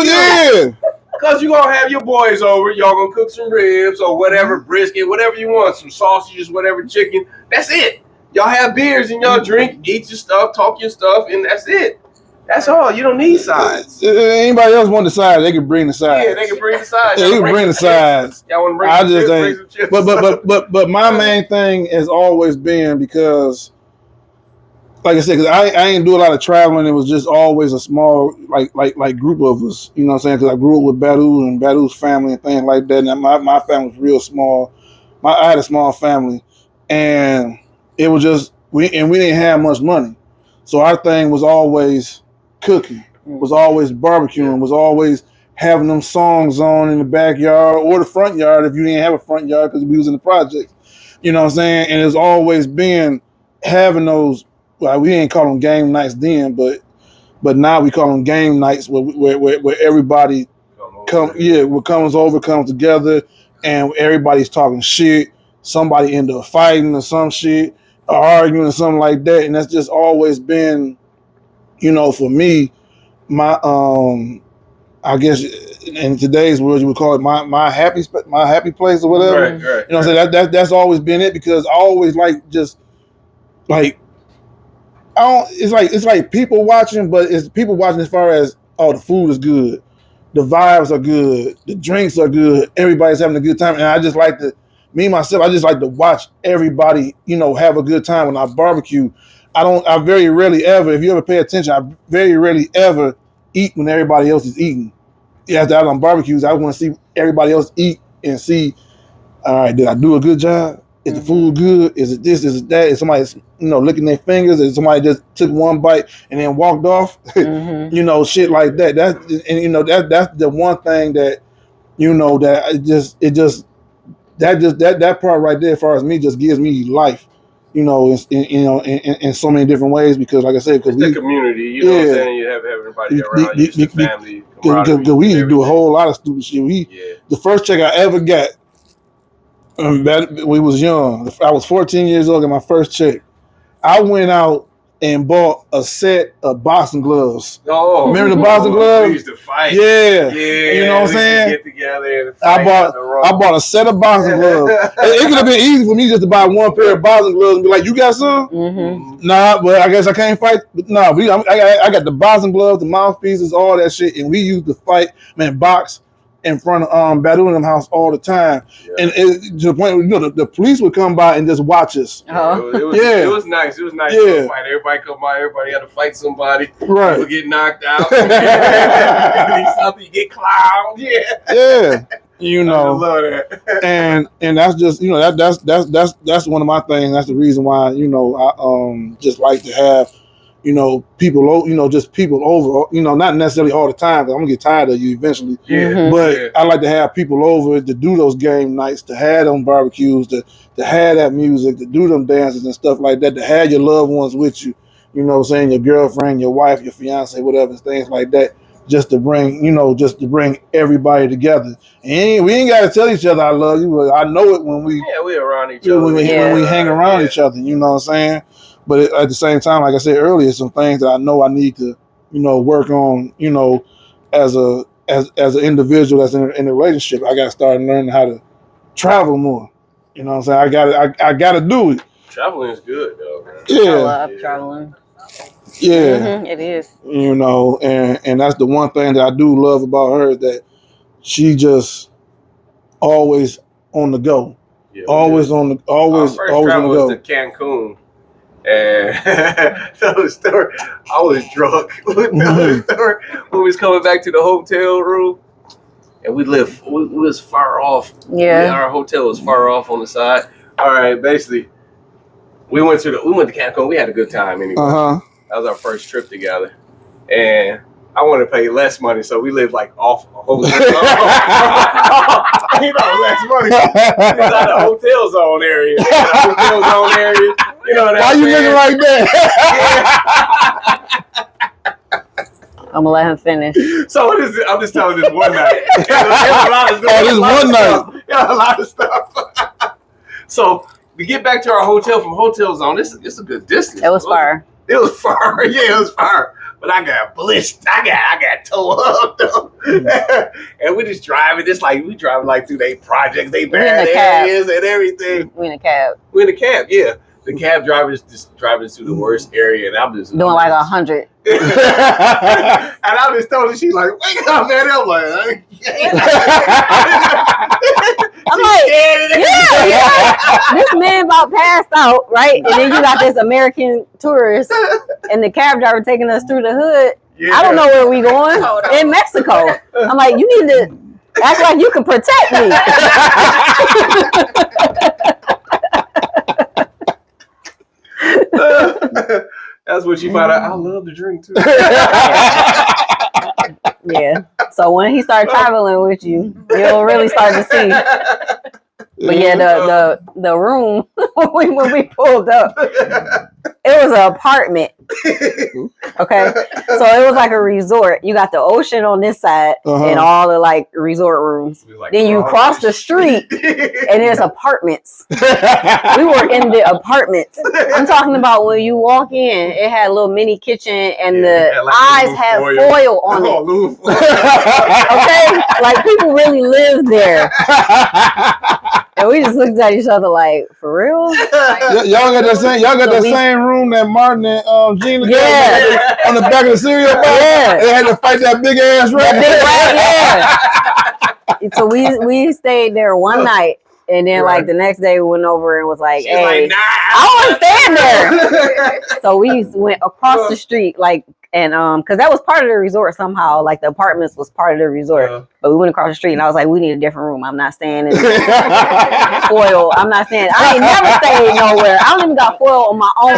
[SPEAKER 1] Yeah.
[SPEAKER 2] Because you're going to have your boys over. Y'all going to cook some ribs or whatever, brisket, whatever you want. Some sausages, whatever, chicken. That's it. Y'all have beers and y'all drink, eat your stuff, talk your stuff, and that's it. That's all. You don't need sides.
[SPEAKER 1] Anybody else want the sides? They can bring the sides.
[SPEAKER 2] Yeah, they can bring the sides.
[SPEAKER 1] Yeah, they can bring the sides.
[SPEAKER 2] Y'all want to bring
[SPEAKER 1] I
[SPEAKER 2] some
[SPEAKER 1] just
[SPEAKER 2] chips,
[SPEAKER 1] ain't.
[SPEAKER 2] bring some chips.
[SPEAKER 1] But my main thing has always been because, like I said, because I ain't do a lot of traveling. It was just always a small like group of us. You know what I'm saying? Because I grew up with Badu and Badu's family and things like that. And my family was real small. I had a small family, and it was just we didn't have much money, so our thing was always cooking, was always barbecuing, was always having them songs on in the backyard or the front yard if you didn't have a front yard because we was in the project. You know what I'm saying? And it's always been having those. Well, we didn't call them game nights then, but now we call them game nights where everybody comes together and everybody's talking shit. Somebody end up fighting or some shit, or arguing or something like that, and that's just always been, for me, my I guess in today's world you would call it my happy place or whatever.
[SPEAKER 2] Right.
[SPEAKER 1] You know what I'm saying? That's always been it because I always it's like people watching, but it's people watching as far as the food is good, the vibes are good, the drinks are good, everybody's having a good time, and I just like to watch everybody, have a good time when I barbecue. I very rarely ever, if you ever pay attention, I very rarely ever eat when everybody else is eating. After I'm on barbecues, I want to see everybody else eat and see, all right, did I do a good job? Is the food good? Is it this? Is it that? Is somebody, licking their fingers? Is somebody just took one bite and then walked off? Shit like that. That's the one thing that, that part right there, as far as me, just gives me life. In so many different ways because, like I said, because
[SPEAKER 2] the community, you know what I'm saying? You have everybody around you, the family.
[SPEAKER 1] Because we used to do a whole lot of stupid shit. The first check I ever got. We was young. I was 14 years old. Got my first check. I went out and bought a set of boxing gloves.
[SPEAKER 2] Oh,
[SPEAKER 1] remember the boxing gloves?
[SPEAKER 2] We used to fight.
[SPEAKER 1] Yeah. You know what I'm saying?
[SPEAKER 2] Get together and fight.
[SPEAKER 1] I bought a set of boxing gloves. It could have been easy for me just to buy one pair of boxing gloves and be like, "You got some?" Nah, but I guess I can't fight. Nah, I got the boxing gloves, the mouthpieces, all that shit, and we used to fight, box in front of Badu and them house all the time, and to the point where the police would come by and just watch us.
[SPEAKER 2] It was nice. It was nice to fight. Everybody come by. Everybody had to fight somebody.
[SPEAKER 1] Right.
[SPEAKER 2] People get knocked out. You get clowned.
[SPEAKER 1] Yeah. I
[SPEAKER 2] love that.
[SPEAKER 1] and that's just that's one of my things. That's the reason why I just like to have people, just people over, not necessarily all the time, because I'm going to get tired of you eventually. But I like to have people over to do those game nights, to have them barbecues, to have that music, to do them dances and stuff like that, to have your loved ones with you, your girlfriend, your wife, your fiance, whatever, things like that, just to bring everybody together. And we ain't got to tell each other I love you, but I know it when we
[SPEAKER 2] around each other.
[SPEAKER 1] When we hang around each other, you know what I'm saying? But at the same time, like I said earlier, some things that I know I need to, work on, as an individual that's in a relationship. I got to start learning how to travel more. You know what I'm saying? I got to do it.
[SPEAKER 2] Traveling is good, though, man.
[SPEAKER 1] Yeah.
[SPEAKER 3] I love traveling.
[SPEAKER 1] Yeah.
[SPEAKER 3] It is.
[SPEAKER 1] And that's the one thing that I do love about her, is that she just always on the go. Yeah, always on the always
[SPEAKER 2] our first
[SPEAKER 1] always
[SPEAKER 2] travel
[SPEAKER 1] on the go.
[SPEAKER 2] Was to Cancun. And tell the story. I was drunk. When we was coming back to the hotel room, and we was far off.
[SPEAKER 3] Yeah,
[SPEAKER 2] our hotel was far off on the side. All right, basically, we went to Cancun. We had a good time anyway. That was our first trip together, and I wanted to pay less money, so we lived like off a hotel. Less money. It's not a hotel zone area. Hotel zone area.
[SPEAKER 1] Why you looking like that?
[SPEAKER 3] I'm gonna let him finish.
[SPEAKER 2] So I'm just telling this one night. A lot of stuff. So to get back to our hotel from Hotel Zone, this is a good distance.
[SPEAKER 3] It was far.
[SPEAKER 2] It was far. Yeah, it was far. But I got blitzed. I got tore up though. And we just driving. We driving like through their projects, they bad areas and everything.
[SPEAKER 3] We in a cab.
[SPEAKER 2] Yeah. the cab driver's just driving us through the worst area, and I'm just
[SPEAKER 3] doing like 100.
[SPEAKER 2] And I just told her, she's like, wake up, man. I'm like,
[SPEAKER 3] I'm like, yeah. This man about passed out, right? And then you got this American tourist and the cab driver taking us through the hood.
[SPEAKER 2] Yeah.
[SPEAKER 3] I don't know where we going. In Mexico. I'm like, you need to act like you can protect me.
[SPEAKER 2] That's what she found out. I love to drink too.
[SPEAKER 3] Yeah. So when he started traveling with you, you'll really start to see. But yeah, the room when we pulled up, it was an apartment. Okay, so it was like a resort. You got the ocean on this side and all the like resort rooms. Like, then you cross the street and there's apartments. We were in the apartments. I'm talking about when you walk in, it had a little mini kitchen and the eyes had foil on it. Okay, like people really lived there. And we just looked at each other like, for real?
[SPEAKER 1] Y'all got that same room that Martin and Gina got on the back of the cereal box. Yeah. They had to fight that big ass rat.
[SPEAKER 3] Yeah. So we stayed there one night, and then like the next day we went over and was like,
[SPEAKER 2] she's
[SPEAKER 3] hey,
[SPEAKER 2] like, nah,
[SPEAKER 3] I want to stand there. So we went across the street, like, and because that was part of the resort somehow, like the apartments was part of the resort. But we went across the street, and I was like, we need a different room. I'm not staying in foil. I'm not staying. I ain't never stayed nowhere. I don't even got foil on my own.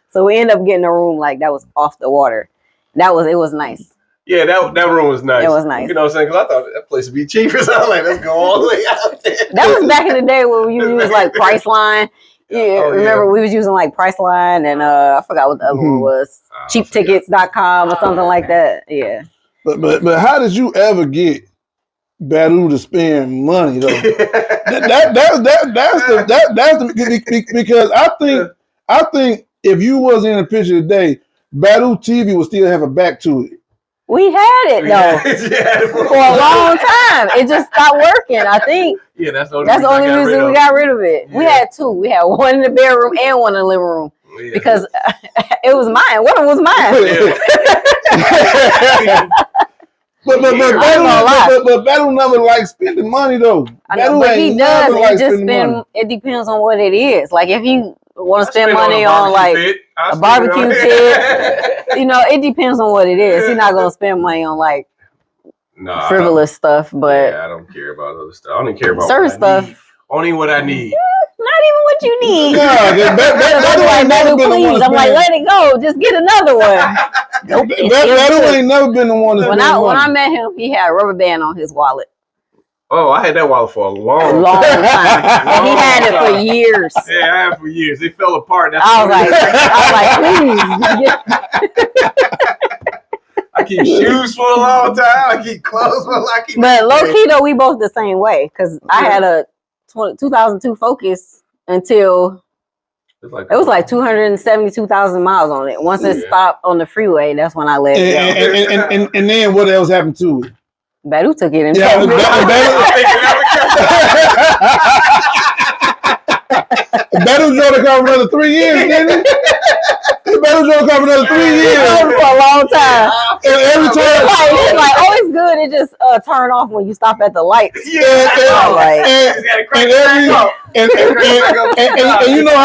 [SPEAKER 3] So we ended up getting a room like that was off the water. It was nice.
[SPEAKER 2] Yeah, that room was nice.
[SPEAKER 3] It was nice.
[SPEAKER 2] You know what I'm saying? Because I thought that place would be cheaper. So I was like, let's go all the way out there.
[SPEAKER 3] That was back in the day when you used like Priceline. Yeah, remember we was using like Priceline and I forgot what the other one was. Cheaptickets.com or something like that. Yeah.
[SPEAKER 1] But how did you ever get Badu to spend money though? That's because I think if you was in a picture today, Badu TV would still have a back to it.
[SPEAKER 3] We had it though for a long time. It just stopped working. I think.
[SPEAKER 2] Yeah, that's the
[SPEAKER 3] only reason we got rid of it. Yeah. We had two. We had one in the bedroom and one in the living room because it was mine. One of them was mine.
[SPEAKER 1] But Badu never like spending money though.
[SPEAKER 3] I know, but he does. It depends on what it is. Like if you want to spend money on like a barbecue pit, you know, it depends on what it is. He's not gonna spend money on like frivolous stuff, but
[SPEAKER 2] I don't care about other stuff. I don't even care about
[SPEAKER 3] certain stuff.
[SPEAKER 2] Only what I need.
[SPEAKER 3] Not even what you need.
[SPEAKER 1] Badu,
[SPEAKER 3] please. I'm like, let it go. Just get another one.
[SPEAKER 1] Badu ain't never been the one.
[SPEAKER 3] When I met him, he had a rubber band on his wallet.
[SPEAKER 2] Oh, I had that wallet for a long
[SPEAKER 3] time. And he had it for years.
[SPEAKER 2] Yeah, I had it for years. It fell apart.
[SPEAKER 3] I was like, please.
[SPEAKER 2] I keep shoes for a long time. I keep clothes for a long time.
[SPEAKER 3] But low key though, we both the same way because I had a 2002 Focus until it was like 272,000 miles on it. Once it stopped on the freeway, that's when I let it
[SPEAKER 1] go. And then what else happened to it?
[SPEAKER 3] Badu took it and
[SPEAKER 1] Badu drove the car for another 3 years, didn't he? Badu drove the car for another 3 years.
[SPEAKER 3] For a long time.
[SPEAKER 1] And every time
[SPEAKER 3] it's like, oh, it's good. It just turn off when you stop at the lights.
[SPEAKER 1] And you know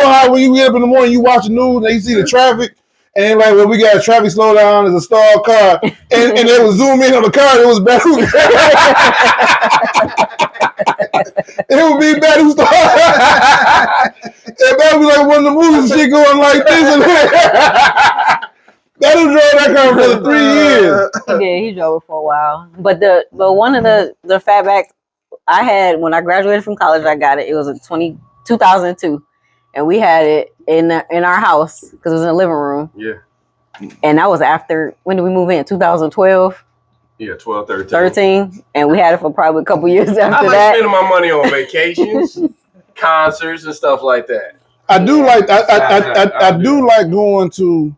[SPEAKER 1] how when you get up in the morning, you watch the news and you see the traffic. And they're like, well, we got a traffic slowdown. There's a stalled car. And they would zoom in on the car. It was Badu. It would be Badu stall. And Badu was like one of the movies and shit going like this. And Badu drove that car for 3 years.
[SPEAKER 3] He did. He drove it for a while. But one of the fatbacks I had when I graduated from college, I got it. It was in 2002. And we had it in our house because it was in the living room.
[SPEAKER 2] Yeah.
[SPEAKER 3] And that was after, when did we move in? 2012?
[SPEAKER 2] Yeah, 12, 13.
[SPEAKER 3] 13. And we had it for probably a couple years after
[SPEAKER 2] I like
[SPEAKER 3] that.
[SPEAKER 2] spending my money on vacations, concerts, and stuff like that.
[SPEAKER 1] I do like going to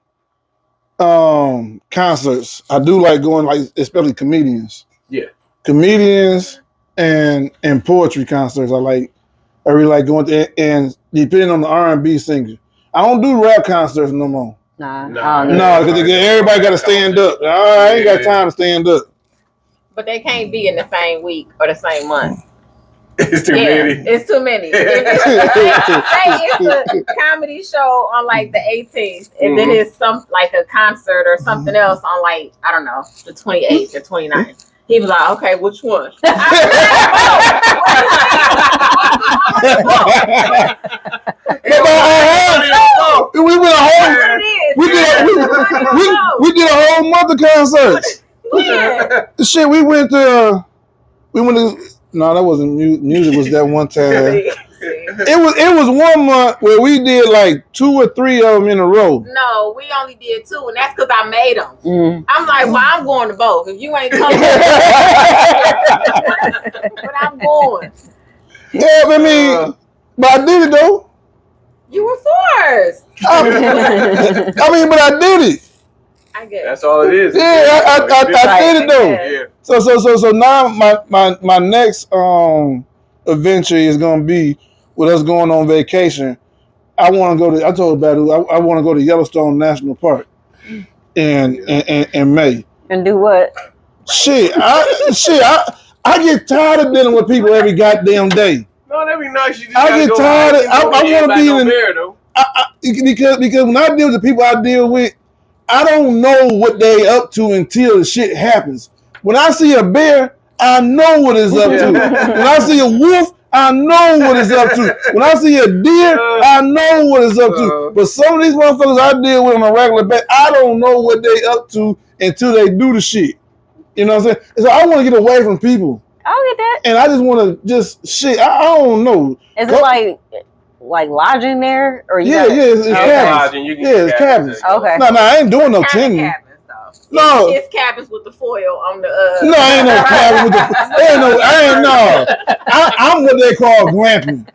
[SPEAKER 1] concerts. I do like going, like, especially comedians.
[SPEAKER 2] Yeah.
[SPEAKER 1] Comedians and poetry concerts. I like I really like going to, and depending on the R&B singer. I don't do rap concerts no more.
[SPEAKER 3] No,
[SPEAKER 1] because everybody got to stand up. I ain't got time to stand up.
[SPEAKER 4] But they can't be in the same week or the same month.
[SPEAKER 2] It's too many.
[SPEAKER 4] It's too many. Say it's a comedy show on like the 18th, and then it's some like a concert or something else on like, I don't know, the 28th or 29th. He was like, okay, which one?
[SPEAKER 1] We did a whole month of concerts. Shit, we went to. No, that wasn't music. Was that one time? It was 1 month where we did like 2 or 3 of them in a row.
[SPEAKER 4] No, we only did 2, and that's because I made them. I'm like, well, I'm going to both. If you ain't coming, but I'm going.
[SPEAKER 1] Yeah, I mean, but I did it though.
[SPEAKER 4] You were forced.
[SPEAKER 1] I mean, but I did it.
[SPEAKER 4] I guess
[SPEAKER 2] that's all it is.
[SPEAKER 1] Yeah, I did it though.
[SPEAKER 2] Yeah.
[SPEAKER 1] So now my next adventure is gonna be with us going on vacation. I want to go to. I told Badu I want to go to Yellowstone National Park in May.
[SPEAKER 3] And do what?
[SPEAKER 1] I get tired of dealing with people every goddamn day.
[SPEAKER 2] No, that'd be nice. You just
[SPEAKER 1] I get tired of. I want to be in
[SPEAKER 2] there though.
[SPEAKER 1] Because when I deal with the people I deal with, I don't know what they up to until the shit happens. When I see a bear, I know what it's up to. When I see a wolf, I know what it's up to. When I see a deer, I know what it's up to. But some of these motherfuckers I deal with on a regular basis, I don't know what they up to until they do the shit. You know what I'm saying? So I want to get away from people.
[SPEAKER 3] I'll get that.
[SPEAKER 1] And I just want to I don't know.
[SPEAKER 3] Is it like lodging there, or
[SPEAKER 1] it's cabins. It's cabins.
[SPEAKER 3] Okay.
[SPEAKER 1] No, I ain't doing no tent. No,
[SPEAKER 4] it's cabins with the foil on the.
[SPEAKER 1] No, ain't no cabin with the. I'm what they call glamping.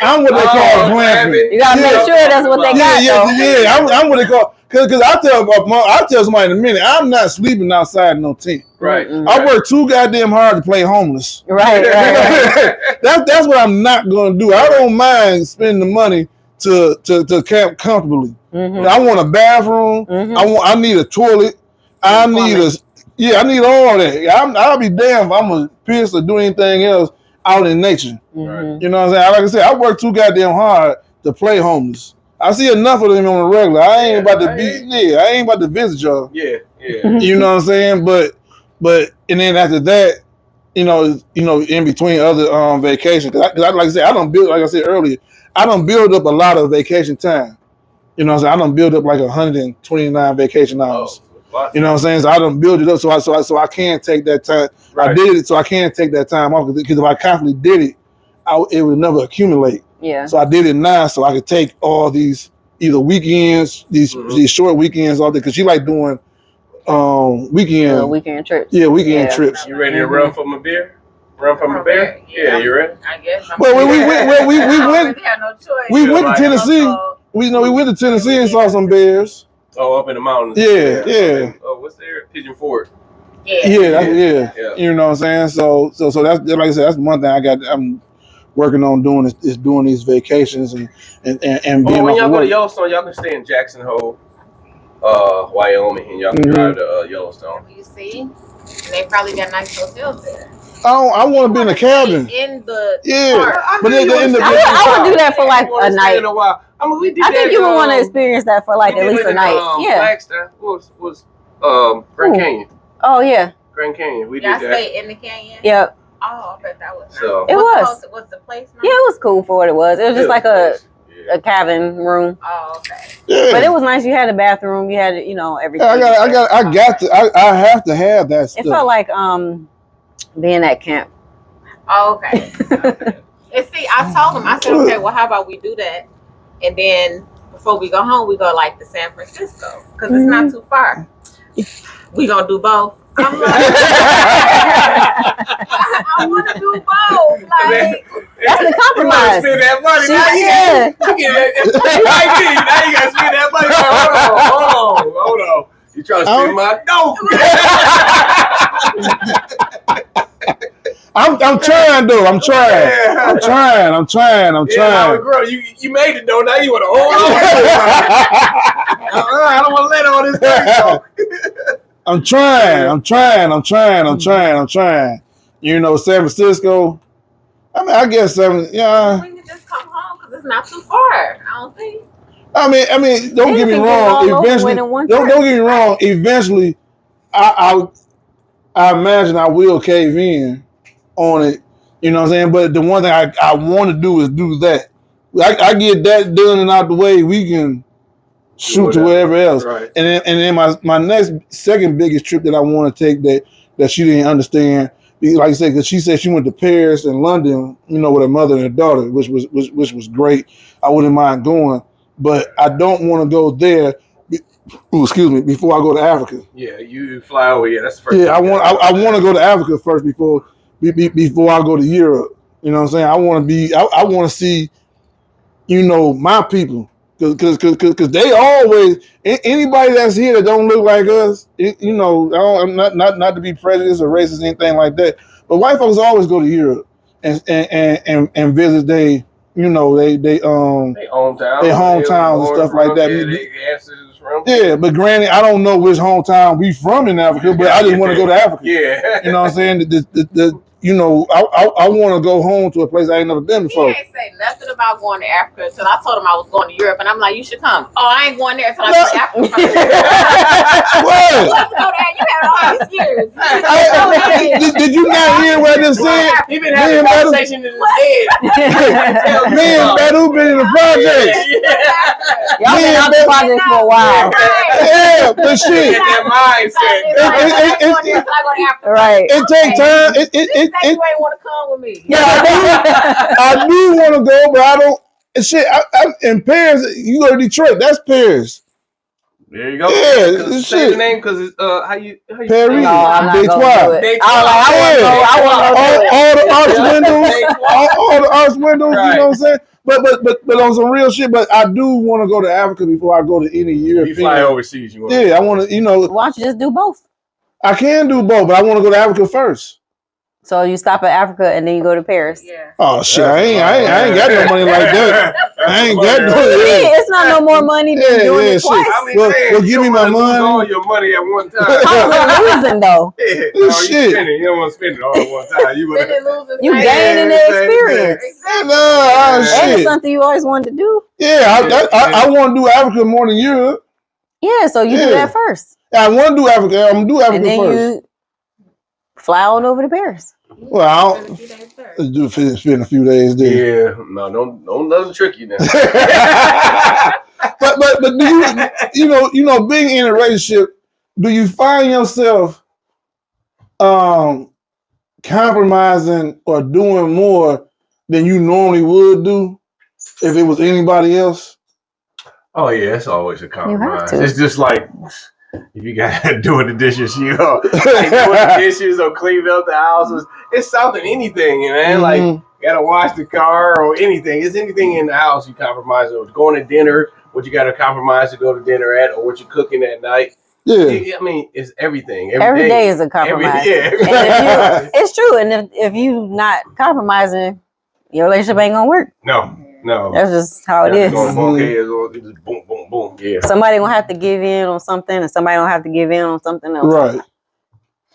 [SPEAKER 1] I'm what they call glamping.
[SPEAKER 3] You gotta make sure that's what they got.
[SPEAKER 1] I'm what they call. Cause I tell somebody in a minute, I'm not sleeping outside no tent.
[SPEAKER 2] Right.
[SPEAKER 1] I work too goddamn hard to play homeless.
[SPEAKER 3] Right.
[SPEAKER 1] That's what I'm not gonna do. I don't mind spending the money to camp comfortably. I want a bathroom. I need a toilet. I need all that. I'll be damned if I'm gonna piss or do anything else out in nature.
[SPEAKER 2] Right.
[SPEAKER 1] You know what I'm saying? Like I said, I work too goddamn hard to play homeless. I see enough of them on the regular. I ain't about to visit y'all.
[SPEAKER 2] Yeah.
[SPEAKER 1] You know what I'm saying? But and then after that, in between other vacations, because like I said, I don't build up a lot of vacation time. You know what I'm saying? I don't build up like 129 vacation hours. You know what I'm saying? So I don't build it up so I can't take that time. Right. I did it so I can't take that time off because if I constantly did it, it would never accumulate.
[SPEAKER 3] Yeah.
[SPEAKER 1] So I did it now so I could take all these either weekends, these short weekends all day because she like doing weekend trips. Yeah, weekend trips.
[SPEAKER 2] You ready to run from a bear? Run from a bear? Yeah, you ready?
[SPEAKER 4] I guess.
[SPEAKER 1] We went.
[SPEAKER 4] No choice.
[SPEAKER 1] We went to Tennessee. We went to Tennessee and saw some bears.
[SPEAKER 2] Oh, up in the mountains.
[SPEAKER 1] Yeah.
[SPEAKER 2] Oh, what's there? Pigeon Forge.
[SPEAKER 1] Yeah. You know what I'm saying? So that's like I said, that's one thing I'm working on doing is doing these vacations and being
[SPEAKER 2] when y'all go to Yellowstone, y'all can stay in Jackson Hole, Wyoming, and y'all can drive to Yellowstone.
[SPEAKER 4] You see, and they probably got nice hotels there.
[SPEAKER 1] I want to be in a cabin.
[SPEAKER 4] In the
[SPEAKER 1] park. But
[SPEAKER 3] I would do that for like a night.
[SPEAKER 2] I mean, we did
[SPEAKER 3] I think you would want to experience that for like at least a night.
[SPEAKER 2] Flagstaff was Grand Canyon.
[SPEAKER 3] Oh yeah.
[SPEAKER 2] Grand Canyon. We did that.
[SPEAKER 4] Y'all stay in the canyon.
[SPEAKER 3] Yep.
[SPEAKER 4] Oh, I bet that was.
[SPEAKER 3] So it was.
[SPEAKER 4] What's the place?
[SPEAKER 3] Yeah, it was cool for what it was. It was just like a cabin room.
[SPEAKER 4] Oh, okay.
[SPEAKER 1] Yeah.
[SPEAKER 3] But it was nice. You had a bathroom. You had everything.
[SPEAKER 1] I have to have that stuff.
[SPEAKER 3] It felt like being at camp.
[SPEAKER 4] Oh, okay. And see, I told him, I said, okay, well, how about we do that? And then before we go home, we go like to San Francisco because it's not too far. We gonna do both. I'm like, I want to do both. Like,
[SPEAKER 3] that's the compromise.
[SPEAKER 2] Spend that money. Now you gotta spend that money. Hold on. You trying to spend my dough?
[SPEAKER 1] I'm trying though. I'm trying.
[SPEAKER 2] Yeah, girl, you made it though. Now you want to hold on. I don't want to let all this go.
[SPEAKER 1] I'm trying. You know, San Francisco. I mean, I guess yeah.
[SPEAKER 4] We can just come home because it's not too far. I don't think.
[SPEAKER 1] I mean, don't get me wrong. Eventually, don't get me wrong. Eventually, I imagine I will cave in on it. You know what I'm saying? But the one thing I want to do is do that. I get that done and out the way. We can shoot to wherever else.
[SPEAKER 2] Right.
[SPEAKER 1] And then my second biggest trip that I want to take that she didn't understand. Like I said, because she said she went to Paris and London, you know, with her mother and her daughter, which was great. I wouldn't mind going, but I don't want to go there. Before I go to Africa.
[SPEAKER 2] Yeah, you fly over. Yeah, that's the first.
[SPEAKER 1] Yeah, I want to go to Africa first before I go to Europe. You know what I'm saying? I want to see, you know, my people. Because they always, anybody that's here that don't look like us, you know, I'm not to be prejudiced or racist or anything like that, but white folks always go to Europe and visit they hometowns and stuff like that. Yeah, but granted, I don't know which hometown we from in Africa, but I just want to go to Africa.
[SPEAKER 2] Yeah,
[SPEAKER 1] you know what I'm saying? You know, I want to go home to a place I ain't never been before.
[SPEAKER 4] He ain't say nothing about going to Africa until I told him I was going to Europe, and I'm like, you should come. Oh, I ain't going there until I go to Africa. Let's go there. You had all these years.
[SPEAKER 1] Did you not hear what I just said?
[SPEAKER 2] He been having a conversation in his head.
[SPEAKER 1] Me and Badu been in the project.
[SPEAKER 3] Y'all been out the project for a while.
[SPEAKER 1] Yeah, but shit.
[SPEAKER 2] That mindset.
[SPEAKER 3] Right.
[SPEAKER 1] It takes time.
[SPEAKER 4] You ain't want to come with me.
[SPEAKER 1] Yeah, I do want to go, but I don't. Shit, I'm in Paris. You go to Detroit. That's Paris.
[SPEAKER 2] There you go.
[SPEAKER 1] Yeah,
[SPEAKER 2] say the name because it's how you
[SPEAKER 1] Paris.
[SPEAKER 3] No, I'm not
[SPEAKER 1] Detroit.
[SPEAKER 3] gonna do it. I want
[SPEAKER 1] all the arch windows, all the arch windows. Right. You know what I'm saying? But on some real shit. But I do want to go to Africa before I go to any Europe.
[SPEAKER 2] You fly overseas. You want?
[SPEAKER 1] Yeah, I want to. You know,
[SPEAKER 3] why don't you just do both?
[SPEAKER 1] I can do both, but I want to go to Africa first.
[SPEAKER 3] So you stop at Africa and then you go to Paris.
[SPEAKER 4] Yeah.
[SPEAKER 1] Oh shit! I ain't got no money like that. I ain't got no.
[SPEAKER 3] It's not no more money than doing it twice.
[SPEAKER 1] Well, give me my money.
[SPEAKER 2] All your money at one time.
[SPEAKER 3] I'm losing though.
[SPEAKER 2] Shit. You don't want to spend it all at one time.
[SPEAKER 3] You gaining the experience.
[SPEAKER 4] Exactly.
[SPEAKER 1] No, shit.
[SPEAKER 3] And it's something you always wanted to do.
[SPEAKER 1] Yeah, I want to do Africa more than Europe.
[SPEAKER 3] Yeah, so you do that first.
[SPEAKER 1] I want to do Africa. I'm gonna do Africa
[SPEAKER 3] and then
[SPEAKER 1] first.
[SPEAKER 3] You fly on over to Paris.
[SPEAKER 1] Well, I'll spend a few days there.
[SPEAKER 2] Yeah, no, don't let them trick you now.
[SPEAKER 1] but do you know being in a relationship, do you find yourself compromising or doing more than you normally would do if it was anybody else?
[SPEAKER 2] Oh yeah, it's always a compromise. It's just like if you gotta doing the dishes, you know, like doing the dishes or cleaning up the houses. It's something, anything, man. Like you gotta wash the car or anything. It's anything in the house you compromise on. Going to dinner, what you gotta compromise to go to dinner at, or what you're cooking at night. Yeah, I mean, it's everything.
[SPEAKER 3] Every day is a compromise. It's true. And if you not compromising, your relationship ain't gonna work.
[SPEAKER 2] No.
[SPEAKER 3] That's just how it is.
[SPEAKER 2] Just boom, boom, boom. Yeah.
[SPEAKER 3] Somebody gonna have to give in on something, and somebody gonna have to give in on something else.
[SPEAKER 1] Right.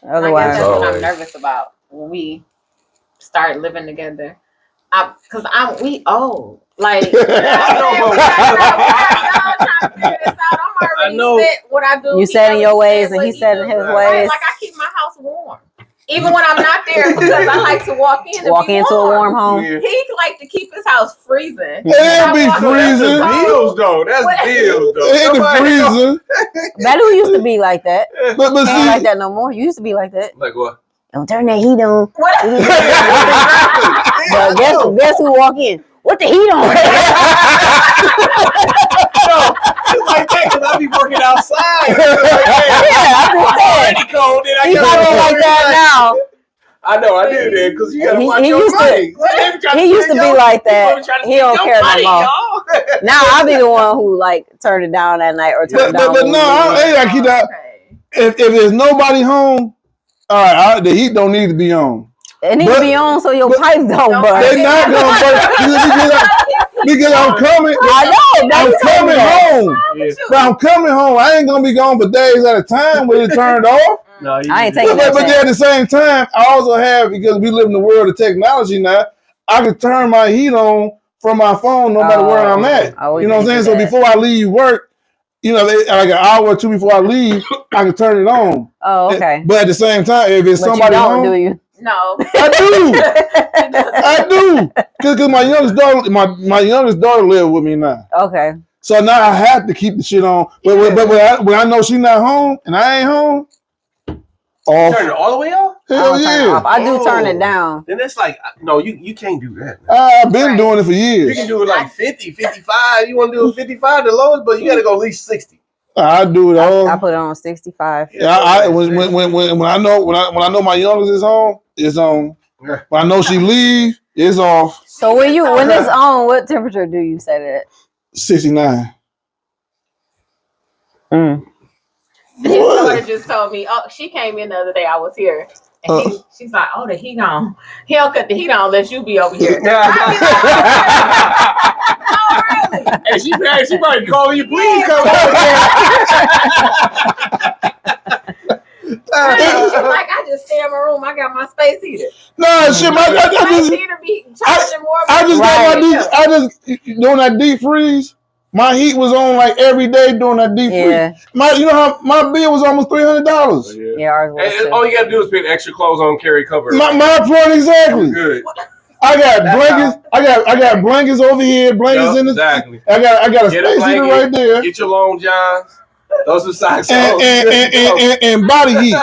[SPEAKER 4] Otherwise, that's what I'm nervous about when we start living together. Because we old. Like I know what I do.
[SPEAKER 3] You said in your ways, and he said in his ways.
[SPEAKER 4] Like I keep my house warm. Even when I'm not there, because I like to walk into
[SPEAKER 3] a warm home.
[SPEAKER 4] Yeah. He like to keep his house freezing.
[SPEAKER 1] It'll be freezing.
[SPEAKER 2] Bills though. That's bills though.
[SPEAKER 1] In the freezer.
[SPEAKER 3] Badu used to be like that.
[SPEAKER 1] But see,
[SPEAKER 3] not like that no more. You used to be like that.
[SPEAKER 2] Like what?
[SPEAKER 3] Don't turn that heat on. But guess who walk in? What the heat on?
[SPEAKER 2] No, it's like that because I be working outside.
[SPEAKER 3] I'm
[SPEAKER 2] already cold. Then
[SPEAKER 3] he's not like that now.
[SPEAKER 2] I know, I do that because you gotta watch your money.
[SPEAKER 3] He used to be like that. He don't care no more. Now I be the one who like turn it down at night or turn it down.
[SPEAKER 1] But no, I keep that. If there's nobody home, all right, the heat don't need to be on.
[SPEAKER 3] It needs to be on so your pipes don't burst.
[SPEAKER 1] They're not gonna burst because I'm coming.
[SPEAKER 3] I know.
[SPEAKER 1] I'm coming home.
[SPEAKER 2] Yeah.
[SPEAKER 1] But I'm coming home. I ain't gonna be gone for days at a time when it turned off.
[SPEAKER 2] No,
[SPEAKER 3] I ain't taking that.
[SPEAKER 1] But then at the same time, I also have, because we live in the world of technology now, I can turn my heat on from my phone no matter where I'm at. You know what I'm saying? So before I leave work, you know, like an hour or two before I leave, I can turn it on.
[SPEAKER 3] Oh, okay.
[SPEAKER 1] But at the same time, if it's somebody home,
[SPEAKER 3] do you?
[SPEAKER 4] No.
[SPEAKER 1] I do. Because my youngest daughter, my youngest daughter lives with me now.
[SPEAKER 3] Okay.
[SPEAKER 1] So now I have to keep the shit on. But when I know she's not home and I ain't home, off.
[SPEAKER 2] Turn it all the way off?
[SPEAKER 1] Hell yeah.
[SPEAKER 3] I do turn it down.
[SPEAKER 2] Then it's like, no, you can't do that.
[SPEAKER 1] I've been doing it for years.
[SPEAKER 2] You can do it like 50, 55. You want to do it 55 the lowest, but you got to go at least 60.
[SPEAKER 1] I do it all.
[SPEAKER 3] I put it on 65.
[SPEAKER 1] Yeah, when I know my youngest is home, it's on. When I know she leave, it's off.
[SPEAKER 3] So when it's on, what temperature do you set it at?
[SPEAKER 1] 69.
[SPEAKER 4] His daughter just told me, she came in the other day, I was here. And she's like, the heat on. He don't cut the heat on unless you be over here. Really?
[SPEAKER 2] Hey, she probably calling you, please come over
[SPEAKER 4] She's like, I just stay in my room. I got my space heater.
[SPEAKER 1] No, shit, I just doing that deep freeze. My heat was on like every day during that deep freeze. You know how my bill was almost $300.
[SPEAKER 3] Yeah, ours was too.
[SPEAKER 2] All you gotta do is put extra clothes on, carry cover.
[SPEAKER 1] My point exactly.
[SPEAKER 2] Good.
[SPEAKER 1] I got blankets. I got blankets over here. Blankets in the.
[SPEAKER 2] Exactly.
[SPEAKER 1] I got a space heater right there.
[SPEAKER 2] Get your long johns. Those are socks.
[SPEAKER 1] And body heat.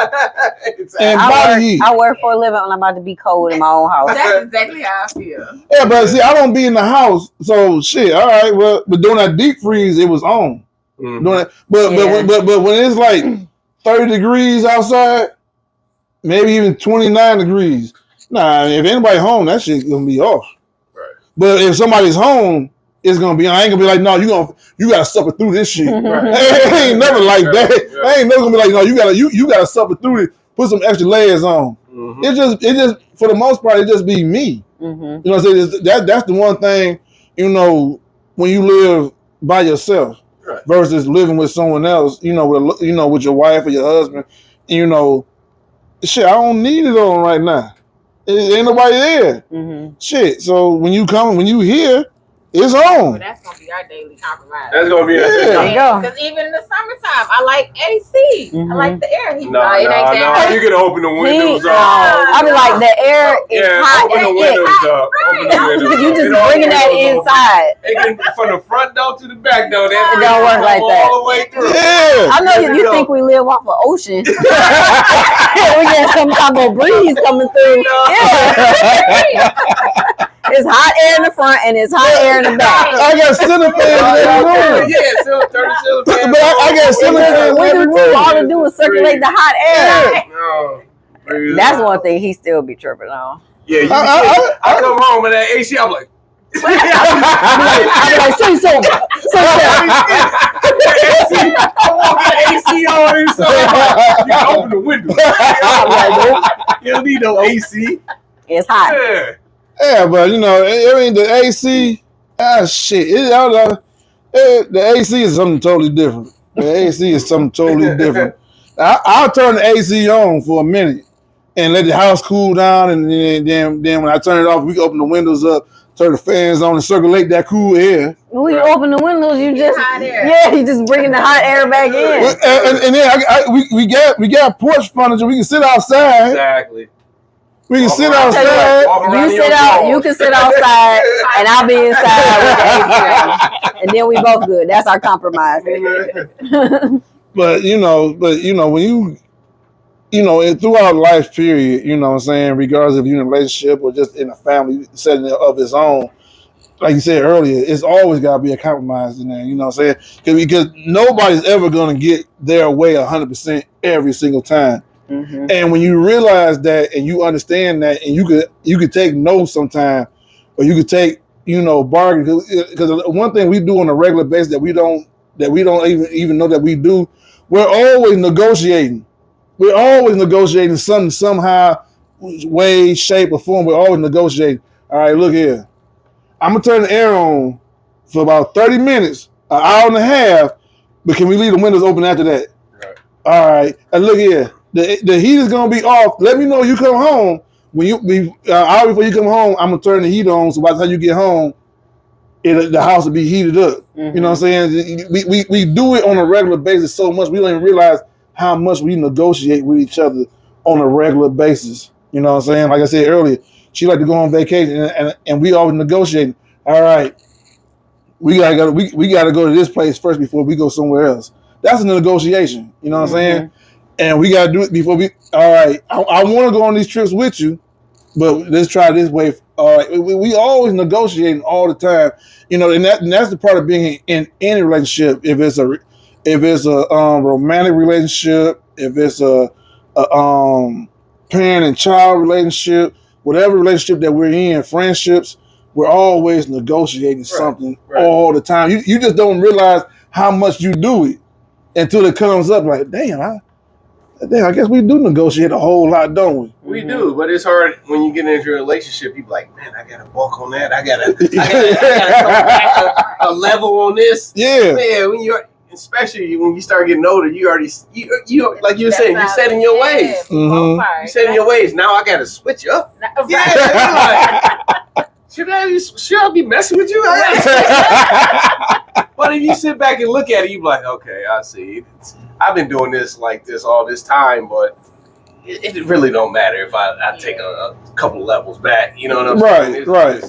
[SPEAKER 1] And body heat.
[SPEAKER 3] I work for a living when I'm about to be cold in my own house.
[SPEAKER 4] That's exactly how I feel.
[SPEAKER 1] Yeah, but see, I don't be in the house, so shit. All right, well, but during that deep freeze, it was on.
[SPEAKER 2] Mm-hmm.
[SPEAKER 1] But when it's like 30 degrees outside, maybe even 29 degrees. Nah, if anybody home, that shit's gonna be off.
[SPEAKER 2] Right.
[SPEAKER 1] But if somebody's home, it's gonna be. I ain't gonna be like, no, you gotta suffer through this shit.
[SPEAKER 2] Right.
[SPEAKER 1] I ain't never like that.
[SPEAKER 2] Yeah.
[SPEAKER 1] I ain't never gonna be like, no, you gotta suffer through it. Put some extra layers on.
[SPEAKER 2] Mm-hmm.
[SPEAKER 1] It just for the most part, it just be me.
[SPEAKER 3] Mm-hmm.
[SPEAKER 1] You know what I'm saying? That's the one thing, you know, when you live by yourself versus living with someone else, with your wife or your husband, shit, I don't need it on right now. Ain't nobody there.
[SPEAKER 3] Mm-hmm.
[SPEAKER 1] Shit. So when you here, it's on.
[SPEAKER 4] Well, that's gonna be our daily compromise.
[SPEAKER 2] That's gonna be
[SPEAKER 3] There you go.
[SPEAKER 4] Because even in the summertime, I like AC.
[SPEAKER 3] Mm-hmm.
[SPEAKER 4] I like the air heat.
[SPEAKER 2] No, you can open the windows up.
[SPEAKER 3] I be like, the air is hot.
[SPEAKER 2] Open the windows up. Open the windows.
[SPEAKER 3] You just bringing that inside.
[SPEAKER 2] From the front door to the back door.
[SPEAKER 3] It don't work like that.
[SPEAKER 2] All the way through.
[SPEAKER 1] Yeah.
[SPEAKER 3] I know you think we live off the ocean. We get some type of breeze coming through. Yeah. It's hot air in the front and it's hot air in the back.
[SPEAKER 1] I got ceiling fans in every room.
[SPEAKER 2] Yeah, so turn the ceiling fan.
[SPEAKER 1] But I got ceiling fans in every room.
[SPEAKER 3] All to do is circulate the hot air.
[SPEAKER 2] No.
[SPEAKER 3] That's one thing he still be tripping on.
[SPEAKER 2] Yeah, I come home and that AC, I'm like,
[SPEAKER 3] I be like, say something. Say something.
[SPEAKER 2] I want the AC on inside. You can open the window. You don't need no AC.
[SPEAKER 3] It's hot.
[SPEAKER 2] Yeah.
[SPEAKER 1] Yeah, but the AC, shit. The AC is something totally different. The AC is something totally different. I'll turn the AC on for a minute and let the house cool down, and then when I turn it off, we can open the windows up, turn the fans on, and circulate that cool air.
[SPEAKER 3] When you open the windows, you just
[SPEAKER 4] hot air.
[SPEAKER 3] Yeah, you just bringing the hot air back in.
[SPEAKER 1] And then we got porch furniture. We can sit outside.
[SPEAKER 2] Exactly.
[SPEAKER 1] We can sit outside.
[SPEAKER 3] You can sit outside, and I'll be inside with the AC on. And then we both good. That's our compromise.
[SPEAKER 1] But when you throughout life period, you know what I'm saying, regardless if you're in a relationship or just in a family setting of its own, like you said earlier, it's always got to be a compromise in there. You know what I'm saying? Because nobody's ever going to get their way 100% every single time. Mm-hmm. And when you realize that and you understand that, and you could take no sometime, or you could take bargain, because one thing we do on a regular basis that we don't even know that we do, we're always negotiating. We're always negotiating something somehow way, shape, or form. We're always negotiating. All right, look here. I'm gonna turn the air on for about 30 minutes, an hour and a half, but can we leave the windows open after that?
[SPEAKER 2] Right.
[SPEAKER 1] All right. And look here. The heat is gonna be off. Let me know you come home. When you be hour before you come home, I'm gonna turn the heat on. So by the time you get home, the house will be heated up. Mm-hmm. You know what I'm saying? We do it on a regular basis so much we don't even realize how much we negotiate with each other on a regular basis. You know what I'm saying? Like I said earlier, she like to go on vacation, and we always negotiating. All right, we gotta go to this place first before we go somewhere else. That's a negotiation. You know what I'm saying? And we gotta do it before we. All right, I want to go on these trips with you, but let's try this way. All right, we always negotiating all the time. You know, and that's the part of being in any relationship. If it's a romantic relationship, if it's a parent and child relationship, whatever relationship that we're in, friendships, we're always negotiating something all the time. You just don't realize how much you do it until it comes up. Like, damn, I guess we do negotiate a whole lot, don't we?
[SPEAKER 2] We do, but it's hard when you get into a relationship. You be like, man, I gotta walk on that. I gotta come back a level on this.
[SPEAKER 1] Yeah,
[SPEAKER 2] man. Especially when you start getting older, you like you were saying, you're setting your ways.
[SPEAKER 1] Mm-hmm.
[SPEAKER 2] You're setting your ways. Now I gotta switch up. Yeah, like, should I be messing with you? But if you sit back and look at it, you be like, okay, I see. I've been doing this like this all this time, but it really don't matter if I take a couple levels back. You know what I'm saying?
[SPEAKER 1] Right.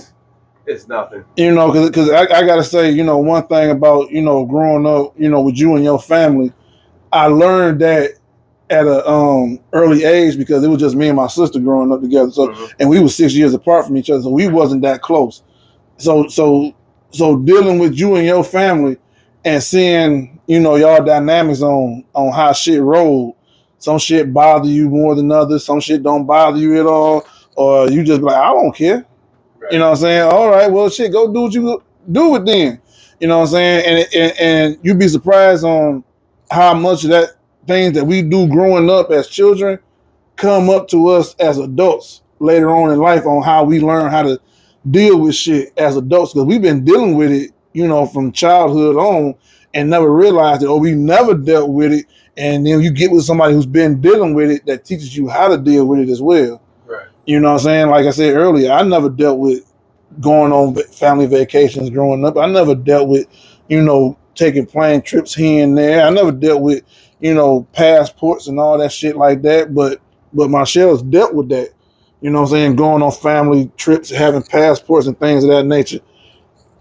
[SPEAKER 2] It's nothing.
[SPEAKER 1] You know, because I gotta say, you know, one thing about, you know, growing up, you know, with you and your family, I learned that at a early age because it was just me and my sister growing up together. So and we were 6 years apart from each other, so we wasn't that close. So dealing with you and your family and seeing, you know, y'all dynamics on how shit rolled. Some shit bother you more than others. Some shit don't bother you at all, or you just be like, I don't care. Right. You know what I'm saying? All right, well, shit, go do what you do it then. You know what I'm saying? And you'd be surprised on how much of that things that we do growing up as children come up to us as adults later on in life on how we learn how to deal with shit as adults, because we've been dealing with it, you know, from childhood on and never realized it, or we never dealt with it. And then you get with somebody who's been dealing with it that teaches you how to deal with it as well.
[SPEAKER 2] Right.
[SPEAKER 1] You know what I'm saying? Like I said earlier, I never dealt with going on family vacations growing up. I never dealt with, you know, taking plane trips here and there. I never dealt with, you know, passports and all that shit like that. But Michelle's dealt with that. You know what I'm saying? Going on family trips, having passports and things of that nature.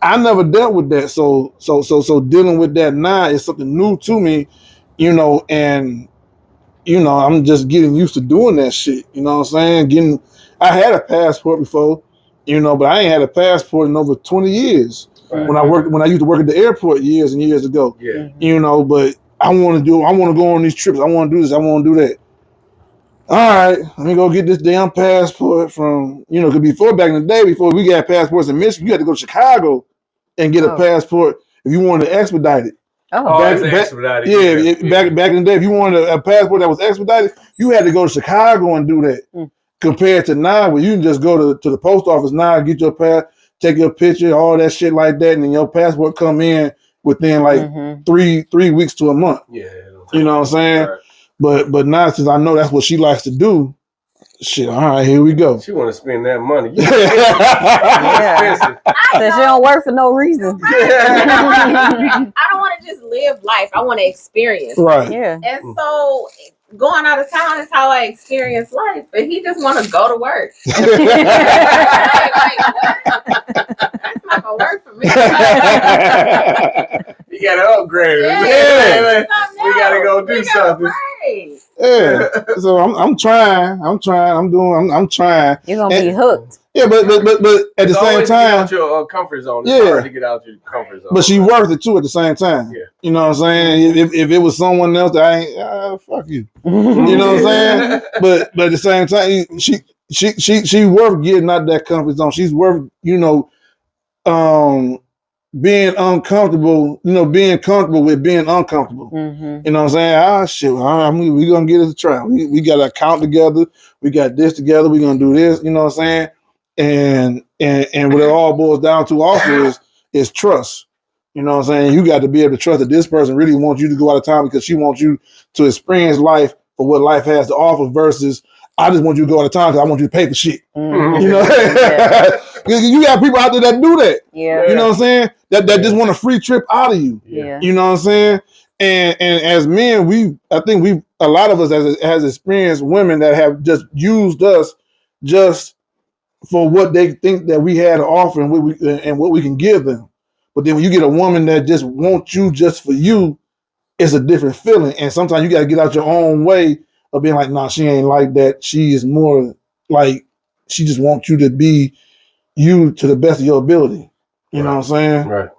[SPEAKER 1] I never dealt with that. So dealing with that now is something new to me, you know, and, you know, I'm just getting used to doing that shit. You know what I'm saying? I had a passport before, you know, but I ain't had a passport in over 20 years. Right. When I used to work at the airport years and years ago.
[SPEAKER 2] Yeah.
[SPEAKER 1] You know, but I want to go on these trips. I want to do this. I want to do that. All right, let me go get this damn passport from, you know, because before, back in the day, before we got passports in Michigan, you had to go to Chicago and get a passport if you wanted to expedite it.
[SPEAKER 2] Expedited.
[SPEAKER 1] Yeah, back in the day, if you wanted a passport that was expedited, you had to go to Chicago and do that. Compared to now, where you can just go to the post office now and get your take your picture, all that shit like that, and then your passport come in within like 3 weeks to a month.
[SPEAKER 2] Yeah.
[SPEAKER 1] You know what I'm saying? Right. But now, since I know that's what she likes to do, shit, all right, here we go.
[SPEAKER 2] She want to spend that money.
[SPEAKER 3] Yeah. That she don't work for no reason.
[SPEAKER 4] I don't want to just live life. I want to experience.
[SPEAKER 1] Right.
[SPEAKER 3] Yeah.
[SPEAKER 4] And so going out of town is how I experience life. But he just want to go to work. That's not going to work for me.
[SPEAKER 2] You got to upgrade.
[SPEAKER 1] Yeah.
[SPEAKER 2] We got to go do something.
[SPEAKER 4] Right.
[SPEAKER 1] Yeah. So I'm trying. I'm trying.
[SPEAKER 3] You're going to be hooked.
[SPEAKER 1] Yeah, but at the same time,
[SPEAKER 2] get out your comfort zone. It's hard to get out your comfort zone.
[SPEAKER 1] But she worth it too at the same time.
[SPEAKER 2] Yeah.
[SPEAKER 1] You know what I'm saying? If it was someone else that I ain't, fuck you. You know what I'm saying? But at the same time, she worth getting out that comfort zone. She's worth, you know, being uncomfortable, being comfortable with being uncomfortable.
[SPEAKER 3] Mm-hmm.
[SPEAKER 1] You know what I'm saying? Shit, we're going to get it a try. We got to account together. We got this together. We're going to do this. You know what I'm saying? And what it all boils down to also is trust. You know what I'm saying? You got to be able to trust that this person really wants you to go out of town because she wants you to experience life for what life has to offer versus I just want you to go out of town because I want you to pay for shit.
[SPEAKER 3] Mm-hmm.
[SPEAKER 1] You know? You got people out there that do that.
[SPEAKER 3] Yeah.
[SPEAKER 1] You know what I'm saying? That just want a free trip out of you.
[SPEAKER 3] Yeah.
[SPEAKER 1] You know what I'm saying? And as men, I think a lot of us has experienced women that have just used us just for what they think that we had to offer and what we can give them. But then when you get a woman that just wants you just for you, it's a different feeling. And sometimes you got to get out your own way of being like, nah, she ain't like that. She is more like, she just wants you to be you to the best of your ability. You know what I'm saying?
[SPEAKER 2] Right.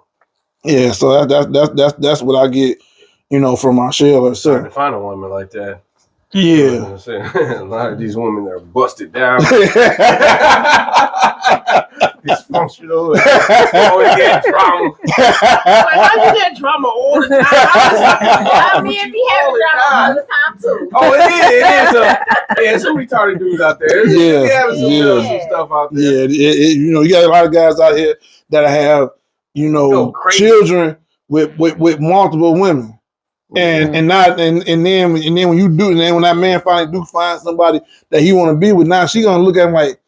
[SPEAKER 1] Yeah. So that's what I get, from Marshall or
[SPEAKER 2] It's hard
[SPEAKER 1] so.
[SPEAKER 2] to find a woman like that.
[SPEAKER 1] Yeah.
[SPEAKER 2] You know what I'm saying? A lot of these women are busted down. Dysfunctional. Always get drama. Why you get drama all the time?
[SPEAKER 4] I mean, we have drama all the time too.
[SPEAKER 2] Oh, it is. Some retarded dudes out there.
[SPEAKER 1] Yeah.
[SPEAKER 2] Some stuff out there.
[SPEAKER 1] Yeah. You got a lot of guys out here that have, children with multiple women. And then when you do, and then when that man finally do find somebody that he want to be with, now she gonna look at him like,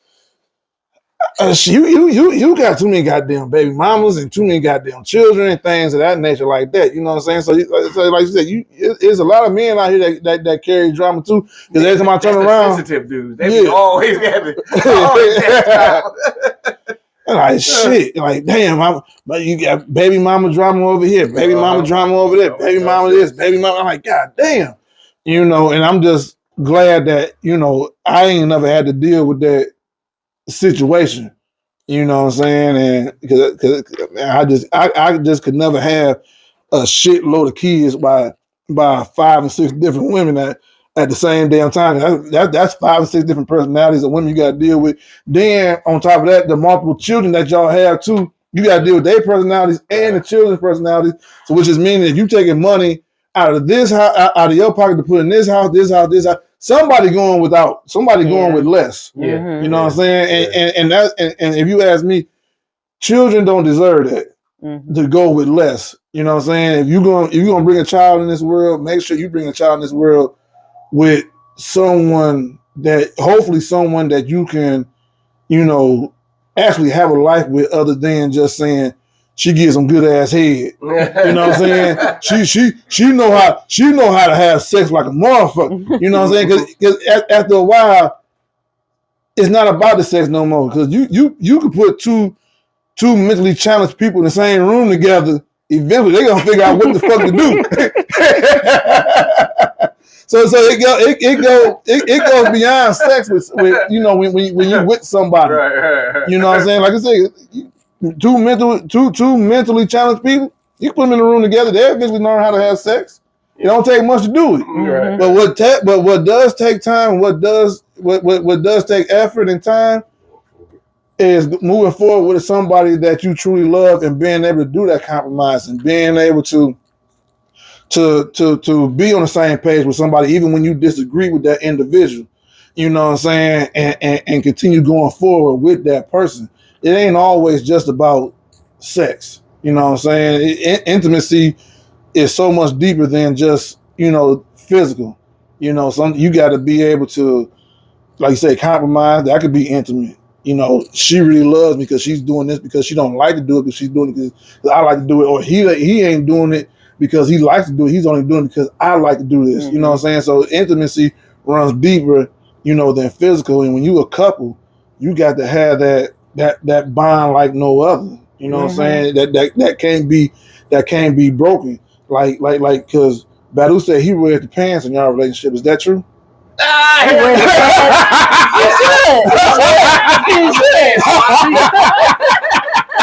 [SPEAKER 1] you got too many goddamn baby mamas and too many goddamn children and things of that nature like that. You know what I'm saying? So like you said, there's a lot of men out here that carry drama too. Because every time I turn around,
[SPEAKER 2] sensitive dudes, they always got it.
[SPEAKER 1] Like shit, like damn, but you got baby mama drama over here, baby mama drama over there, baby mama this, baby mama. I'm like, god damn, and I'm just glad that I ain't never had to deal with that situation. You know what I'm saying? And because I just could never have a shitload of kids by 5 and 6 different women at the same damn time. That's 5 and 6 different personalities of women you got to deal with. Then on top of that, the multiple children that y'all have too, you got to deal with their personalities and the children's personalities. So which is meaning if you taking money out of this house, out of your pocket to put in this house, somebody going without, somebody going with less.
[SPEAKER 3] Yeah.
[SPEAKER 1] You know what I'm saying? And if you ask me, children don't deserve that. To go with less. You know what I'm saying? If you're gonna bring a child in this world, make sure you bring a child in this world with someone that you can, actually have a life with other than just saying she gives some good ass head. You know what I'm saying? She know how to have sex like a motherfucker. You know what I'm saying? Because after a while, it's not about the sex no more. Because you can put two mentally challenged people in the same room together. Eventually, they're gonna figure out what the fuck to do. So it goes beyond sex with when you with somebody. Right. You know what I'm saying? Like I said, two mentally challenged people, you put them in a room together, they eventually learn how to have sex. It don't take much to do it. Right. But what does take time, what does take effort and time is moving forward with somebody that you truly love and being able to do that compromise and being able to be on the same page with somebody even when you disagree with that individual. You know what I'm saying? And continue going forward with that person. It ain't always just about sex. You know what I'm saying? Intimacy is so much deeper than just, physical. You got to be able to, like you say, compromise. That could be intimate. She really loves me because she's doing this because she don't like to do it, but she's doing it because I like to do it. Or he ain't doing it because he likes to do it. He's only doing it because I like to do this. Mm-hmm. You know what I'm saying? So intimacy runs deeper, than physical. And when you a couple, you got to have that bond like no other. You know what I'm saying? That can't be broken. Like because Badu said he wears the pants in y'all relationship. Is that true?
[SPEAKER 2] I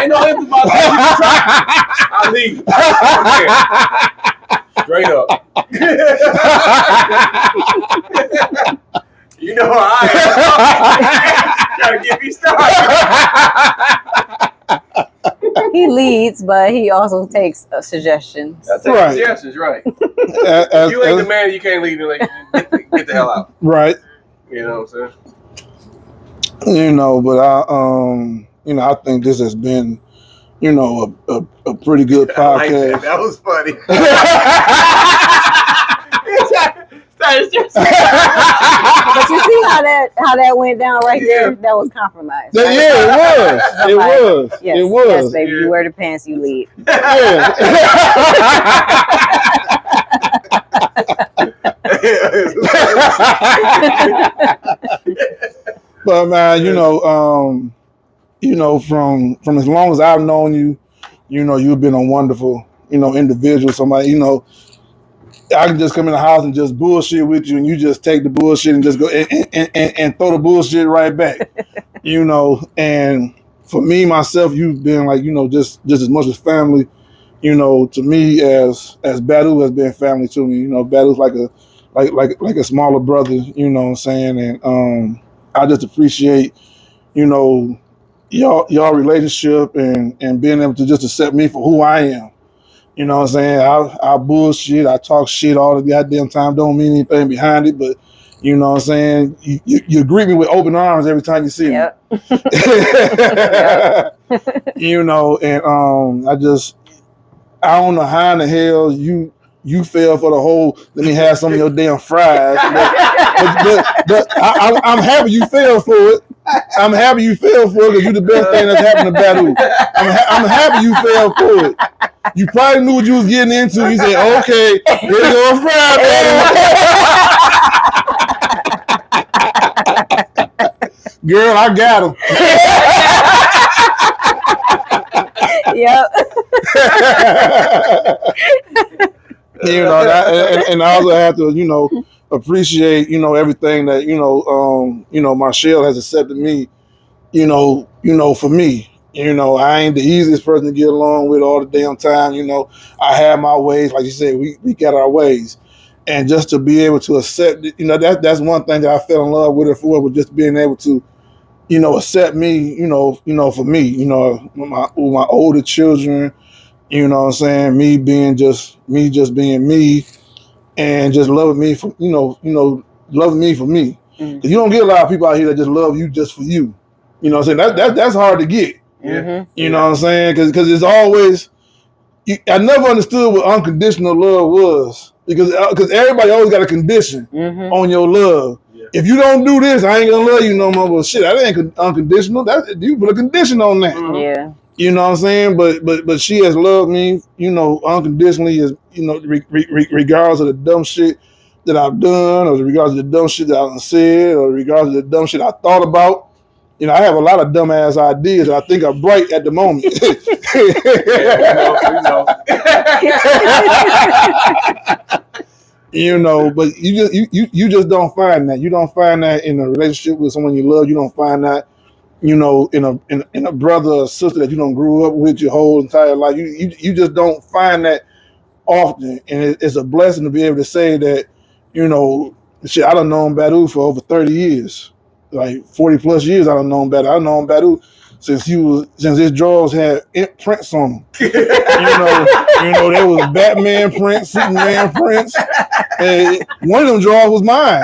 [SPEAKER 2] know it's about that. I'll leave. Straight up. You know how I am. Trying to get me started.
[SPEAKER 3] He leads, but he also takes suggestions.
[SPEAKER 2] I take suggestions, right? If you ain't the man, you can't leave. Like, get the hell out.
[SPEAKER 1] Right.
[SPEAKER 2] You know what I'm
[SPEAKER 1] saying? You know, but I think this has been, a pretty good podcast.
[SPEAKER 2] Like that was funny.
[SPEAKER 3] But you see how that went down right there? That was compromise. Right?
[SPEAKER 1] Yeah, it was.
[SPEAKER 3] Yes,
[SPEAKER 1] it was.
[SPEAKER 3] Yes, baby. You wear the pants, you lead.
[SPEAKER 1] Yeah. But man, from as long as I've known you, you've been a wonderful, individual. Somebody, I can just come in the house and just bullshit with you, and you just take the bullshit and just go and throw the bullshit right back. And for me, myself, you've been like, just as much as family, to me as Badu has been family to me. Badu's like a smaller brother, you know what I'm saying? And I just appreciate, y'all relationship and being able to just accept me for who I am. You know what I'm saying? I bullshit, I talk shit all the goddamn time, don't mean anything behind it, but you know what I'm saying? You greet me with open arms every time you see me. And I don't know how in the hell you fell for the whole let me have some of your damn fries. But I'm happy you fell for it. I'm happy you fell for it because you're the best thing that's happened to Badu. I'm happy you fell for it. You probably knew what you was getting into. You said, okay, here we go, Friday. Girl, I got him.
[SPEAKER 3] Yep.
[SPEAKER 1] And I also have to, appreciate, everything that, Marshall has accepted me, for me. I ain't the easiest person to get along with all the damn time. I have my ways. Like you said, we got our ways. And just to be able to accept it, that's one thing that I fell in love with her for, was just being able to, accept me, for me, my older children, you know what I'm saying? Me just being me and just loving me for, loving me for me. Mm-hmm. You don't get a lot of people out here that just love you just for you. You know what I'm saying? That's hard to get.
[SPEAKER 2] Yeah.
[SPEAKER 1] You know what I'm saying? Because it's always, I never understood what unconditional love was. Because everybody always got a condition on your love. Yeah. If you don't do this, I ain't gonna love you no more. Well, shit, that ain't unconditional. You put a condition on that.
[SPEAKER 3] Mm-hmm. Yeah.
[SPEAKER 1] You know what I'm saying? But she has loved me, unconditionally, as regardless of the dumb shit that I've done, or regardless of the dumb shit that I've said, or regardless of the dumb shit I thought about. I have a lot of dumbass ideas that I think are bright at the moment. But you just don't find that. You don't find that in a relationship with someone you love. You don't find that, in a brother or sister that you don't grew up with your whole entire life. You just don't find that often, and it's a blessing to be able to say that, shit. I done known Badu for over 30 years. Like 40 plus years, I done known Badu. I known Badu since his drawers had prints on them. There was Batman prints, Superman prints. And one of them drawers was mine.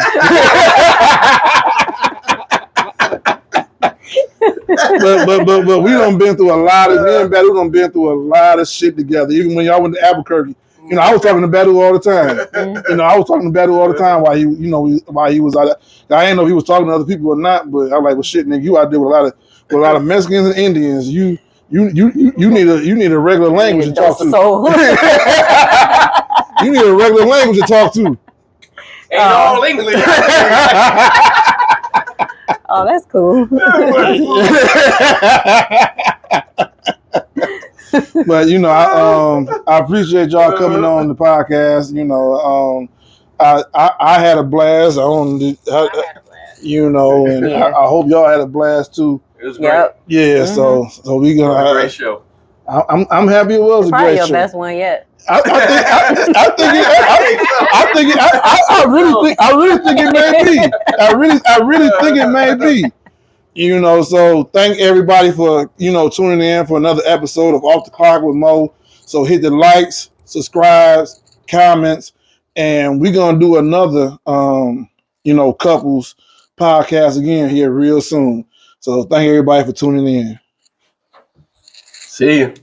[SPEAKER 1] but we done been through a lot of, me and Badu done been through a lot of shit together. Even when y'all went to Albuquerque. I was talking to Badu all the time. I was talking to Badu all the time while he was out there. I didn't know if he was talking to other people or not, but I was like, well, shit, nigga, you out there with a lot of Mexicans and Indians. You need a regular language to talk to. You need a regular language to talk to.
[SPEAKER 2] Ain't all English.
[SPEAKER 3] Oh, that's cool.
[SPEAKER 1] But I appreciate y'all coming on the podcast. I had a blast. I had a blast. And I hope y'all had a blast too.
[SPEAKER 2] It was great.
[SPEAKER 1] Yeah. So we gonna have
[SPEAKER 2] a great show.
[SPEAKER 1] I'm happy it was a great show.
[SPEAKER 3] Probably your best one yet.
[SPEAKER 1] I really think it may be. I really think it may be. You know, so thank everybody for, tuning in for another episode of Off the Clock with Mo. So hit the likes, subscribes, comments, and we're going to do another, couples podcast again here real soon. So thank everybody for tuning in.
[SPEAKER 2] See you.